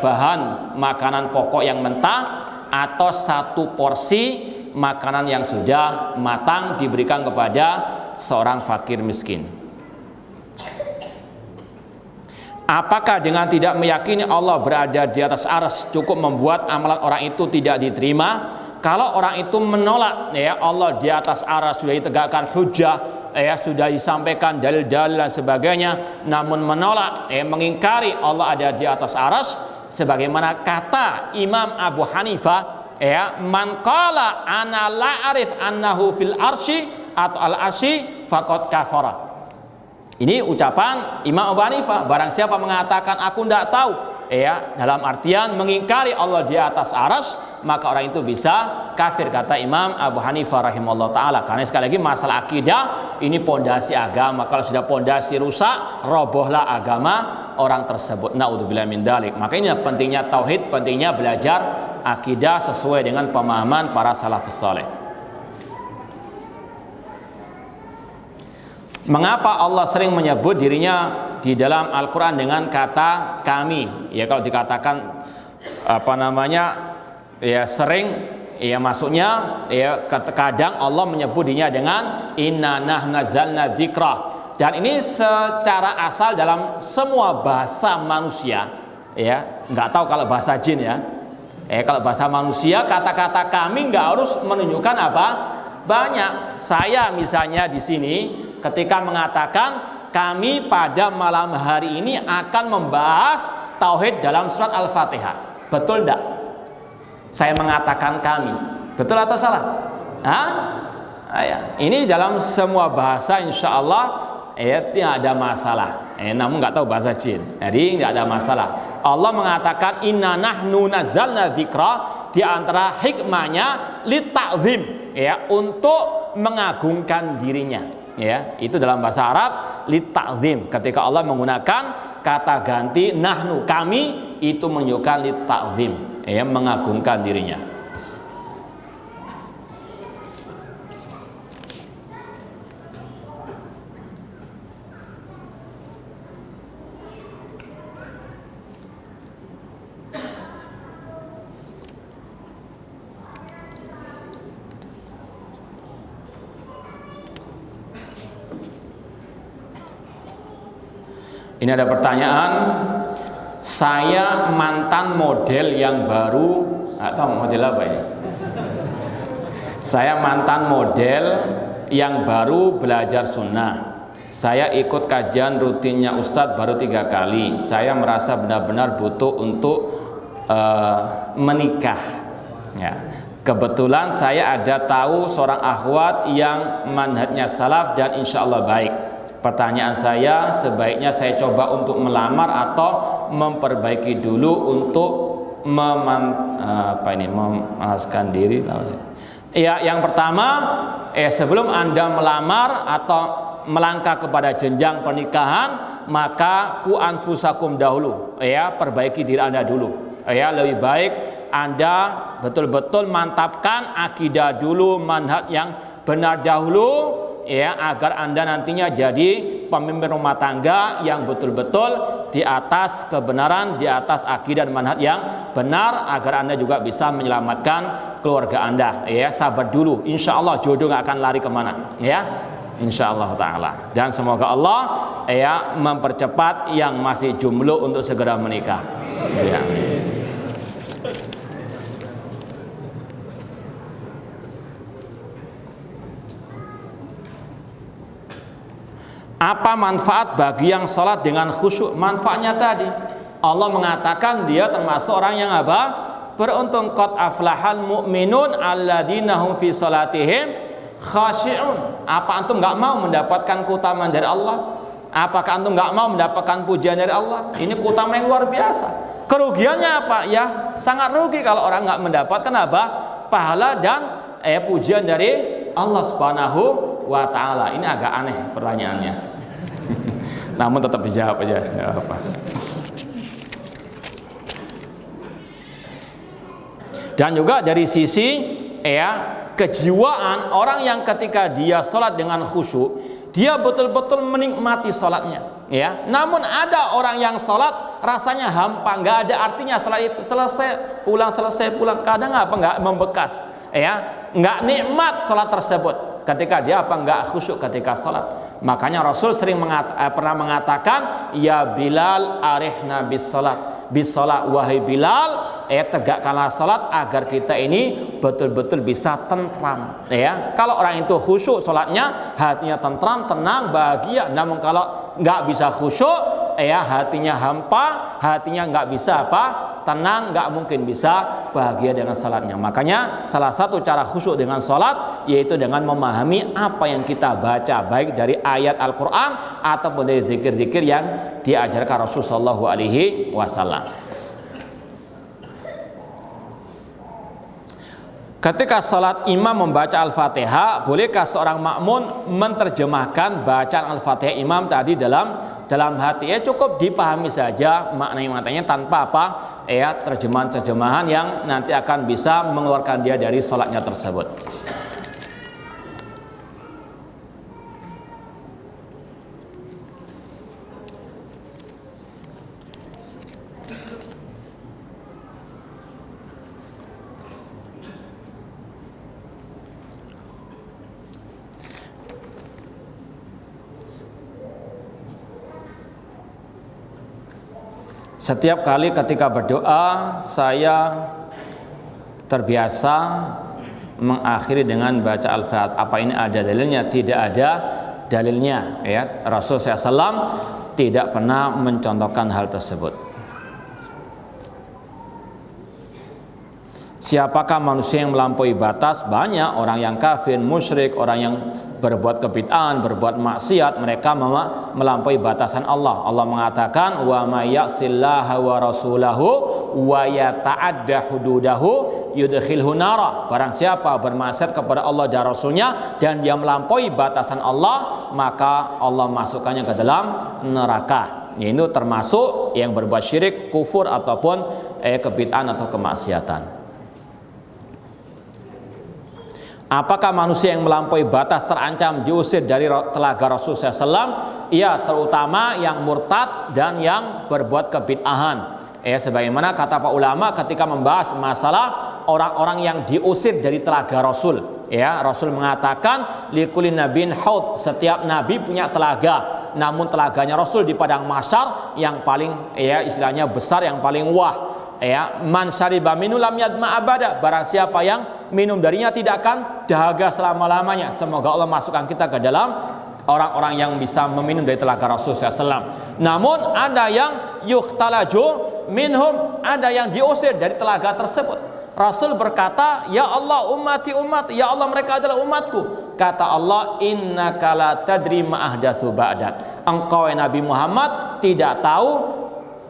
bahan makanan pokok yang mentah, atau 1 porsi makanan yang sudah matang diberikan kepada seorang fakir miskin. Apakah dengan tidak meyakini Allah berada di atas arsy cukup membuat amalan orang itu tidak diterima? Kalau orang itu menolak Allah di atas arsy, sudah ditegakkan hujjah, sudah disampaikan dalil-dalil dan sebagainya, namun menolak, mengingkari Allah ada di atas arsy, sebagaimana kata Imam Abu Hanifah, man qala ana la arif annahu fil arsy atau al arsy faqad kafara. Ini ucapan Imam Abu Hanifah, barang siapa mengatakan aku tidak tahu, dalam artian mengingkari Allah di atas arsy, maka orang itu bisa kafir, kata Imam Abu Hanifah rahimahullah ta'ala. Karena sekali lagi masalah akidah ini pondasi agama. Kalau sudah pondasi rusak, robohlah agama orang tersebut. Naudzubillah min dzalik. Maka ini pentingnya tauhid, pentingnya belajar akidah sesuai dengan pemahaman para salafus saleh. Mengapa Allah sering menyebut dirinya di dalam Al-Quran dengan kata kami? Kalau dikatakan sering, maksudnya kadang Allah menyebut dirinya dengan inna nahnu nazzalna dzikra. Dan ini secara asal dalam semua bahasa manusia, ya. Nggak tahu kalau bahasa jin ya. Kalau bahasa manusia, kata-kata kami nggak harus menunjukkan apa? Banyak. Saya misalnya di sini ketika mengatakan kami pada malam hari ini akan membahas tauhid dalam surat Al-Fatihah. Betul enggak? Saya mengatakan kami. Betul atau salah? Ini dalam semua bahasa insya Allah tidak ada masalah. Namun nggak tahu bahasa jin, jadi nggak ada masalah. Allah mengatakan inna nahnu nazzalna dzikra, di antara hikmahnya litakzim, ya, untuk mengagungkan dirinya, ya. Itu dalam bahasa Arab litakzim. Ketika Allah menggunakan kata ganti nahnu, kami, itu menunjukkan litakzim, ya, mengagungkan dirinya. Ini ada pertanyaan, saya mantan model yang baru, atau model apa ini? Saya mantan model yang baru belajar sunnah. Saya ikut kajian rutinnya Ustadz baru 3 kali. Saya merasa benar-benar butuh untuk menikah. Ya. Kebetulan saya ada tahu seorang akhwat yang manhajnya salaf dan insya Allah baik. Pertanyaan saya, sebaiknya saya coba untuk melamar atau memperbaiki dulu untuk memanaskan diri. Ya, yang pertama, sebelum Anda melamar atau melangkah kepada jenjang pernikahan, maka ku anfusakum dahulu, ya, perbaiki diri Anda dulu. Ya, lebih baik Anda betul-betul mantapkan akidah dulu, manhaj yang benar dahulu, ya, agar Anda nantinya jadi pemimpin rumah tangga yang betul-betul di atas kebenaran, di atas akidah dan manhaj yang benar, agar Anda juga bisa menyelamatkan keluarga Anda. Ya, sabar dulu, insya Allah jodoh nggak akan lari kemana, ya, insya Allah taala. Dan semoga Allah, ya, mempercepat yang masih jomblo untuk segera menikah. Ya. Apa manfaat bagi yang sholat dengan khusyuk? Manfaatnya tadi, Allah mengatakan dia termasuk orang yang apa? Beruntung. Qad aflahal mu'minun alladzina hum fi sholatihim khashi'un. Apa antum nggak mau mendapatkan keutamaan dari Allah? Apakah antum nggak mau mendapatkan pujian dari Allah? Ini keutamaan yang luar biasa. Kerugiannya apa? Ya, sangat rugi kalau orang nggak mendapatkan apa? Pahala dan pujian dari Allah Subhanahu wa ta'ala. Ini agak aneh pertanyaannya. Namun tetap dijawab aja, nggak apa. Dan juga dari sisi, ya, kejiwaan orang yang ketika dia sholat dengan khusyuk, dia betul-betul menikmati sholatnya, ya. Namun ada orang yang sholat rasanya hampa, nggak ada artinya sholat itu, selesai pulang, kadang apa nggak membekas, ya, nggak nikmat sholat tersebut ketika dia apa nggak khusyuk ketika sholat. Makanya Rasul sering pernah mengatakan, ya Bilal arihna bis sholat, wahai Bilal, tegakkanlah sholat agar kita ini betul-betul bisa tentram, ya. Kalau orang itu khusyuk sholatnya, hatinya tentram, tenang, bahagia. Namun kalau nggak bisa khusyuk, ya, hatinya hampa, hatinya nggak bisa apa? Tenang, nggak mungkin bisa bahagia dengan salatnya. Makanya salah satu cara khusyuk dengan salat yaitu dengan memahami apa yang kita baca, baik dari ayat Al-Quran ataupun dari zikir-zikir yang diajarkan Rasulullah Shallallahu Alaihi Wasallam. Ketika salat imam membaca Al-Fatihah, bolehkah seorang makmum menerjemahkan bacaan Al-Fatihah imam tadi dalam hati? Ya, cukup dipahami saja maknanya tanpa apa? Ya, terjemahan yang nanti akan bisa mengeluarkan dia dari salatnya tersebut. Setiap kali ketika berdoa saya terbiasa mengakhiri dengan baca Al-Fatihah. Apa ini ada dalilnya? Tidak ada dalilnya, ya. Rasul SAW tidak pernah mencontohkan hal tersebut. Siapakah manusia yang melampaui batas? Banyak orang yang kafir, musyrik, orang yang berbuat kebid'ahan, berbuat maksiat, mereka melampaui batasan Allah. Allah mengatakan, "Wa may ya'sillaha wa rasulahu wa yata'adda hududahu yudkhilhu nara." Barang siapa bermaksiat kepada Allah dan Rasulnya dan dia melampaui batasan Allah, maka Allah masukkannya ke dalam neraka. Ini termasuk yang berbuat syirik, kufur ataupun kebid'ahan atau kemaksiatan. Apakah manusia yang melampaui batas terancam diusir dari telaga Rasulullah SAW? Ya, terutama yang murtad dan yang berbuat kebid'ahan. Sebagaimana kata para ulama ketika membahas masalah orang-orang yang diusir dari telaga Rasul. Rasul mengatakan likulli nabiyyin haud, setiap nabi punya telaga. Namun telaganya Rasul di padang mahsyar yang paling istilahnya besar, yang paling wah. Man syariba minhu lam yadma abada. Barang siapa yang minum darinya tidak akan dahaga selama-lamanya. Semoga Allah masukkan kita ke dalam orang-orang yang bisa meminum dari telaga Rasul SAW. Namun ada yang yukhtalaju minhum, ada yang diusir dari telaga tersebut. Rasul berkata, "Ya Allah, ummati umat, ya Allah mereka adalah umatku." Kata Allah, "Innaka la tadri ma ahdatsu ba'dak." Engkau Nabi Muhammad tidak tahu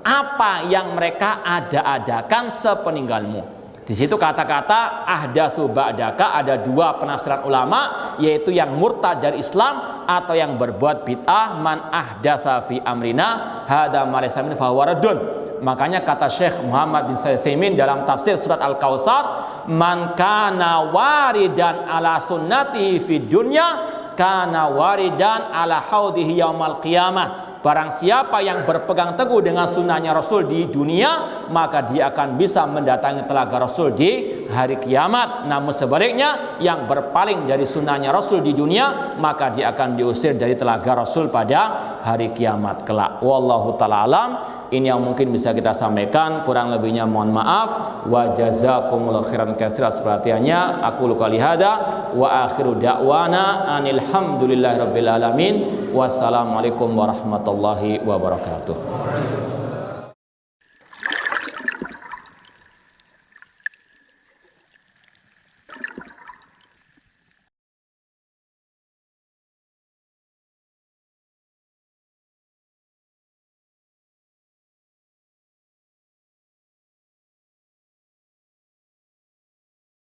apa yang mereka ada-adakan sepeninggalmu. Di situ kata-kata ahdatsu ba'daka ada dua penafsiran ulama, yaitu yang murtad dari Islam atau yang berbuat bid'ah. Man ahdatsa fi amrina hadza ma laysa min fa huwa raddun. Makanya kata Syekh Muhammad bin Shalih Al-Utsaimin dalam tafsir surat Al-Kautsar, man kana waridan ala sunnatihi fid dunya kana waridan ala haudhihi yaumal qiyamah. Barang siapa yang berpegang teguh dengan sunnahnya Rasul di dunia, maka dia akan bisa mendatangi telaga Rasul di hari kiamat. Namun sebaliknya, yang berpaling dari sunnahnya Rasul di dunia, maka dia akan diusir dari telaga Rasul pada hari kiamat kelak. Wallahu ta'ala alam. Ini yang mungkin bisa kita sampaikan, kurang lebihnya mohon maaf. Wa jazakumullahu khairan katsiran atas perhatiannya. Aku qouli hada wa akhiru da'wana anil hamdulillahirabbil alamin. Wassalamualaikum warahmatullahi wabarakatuh.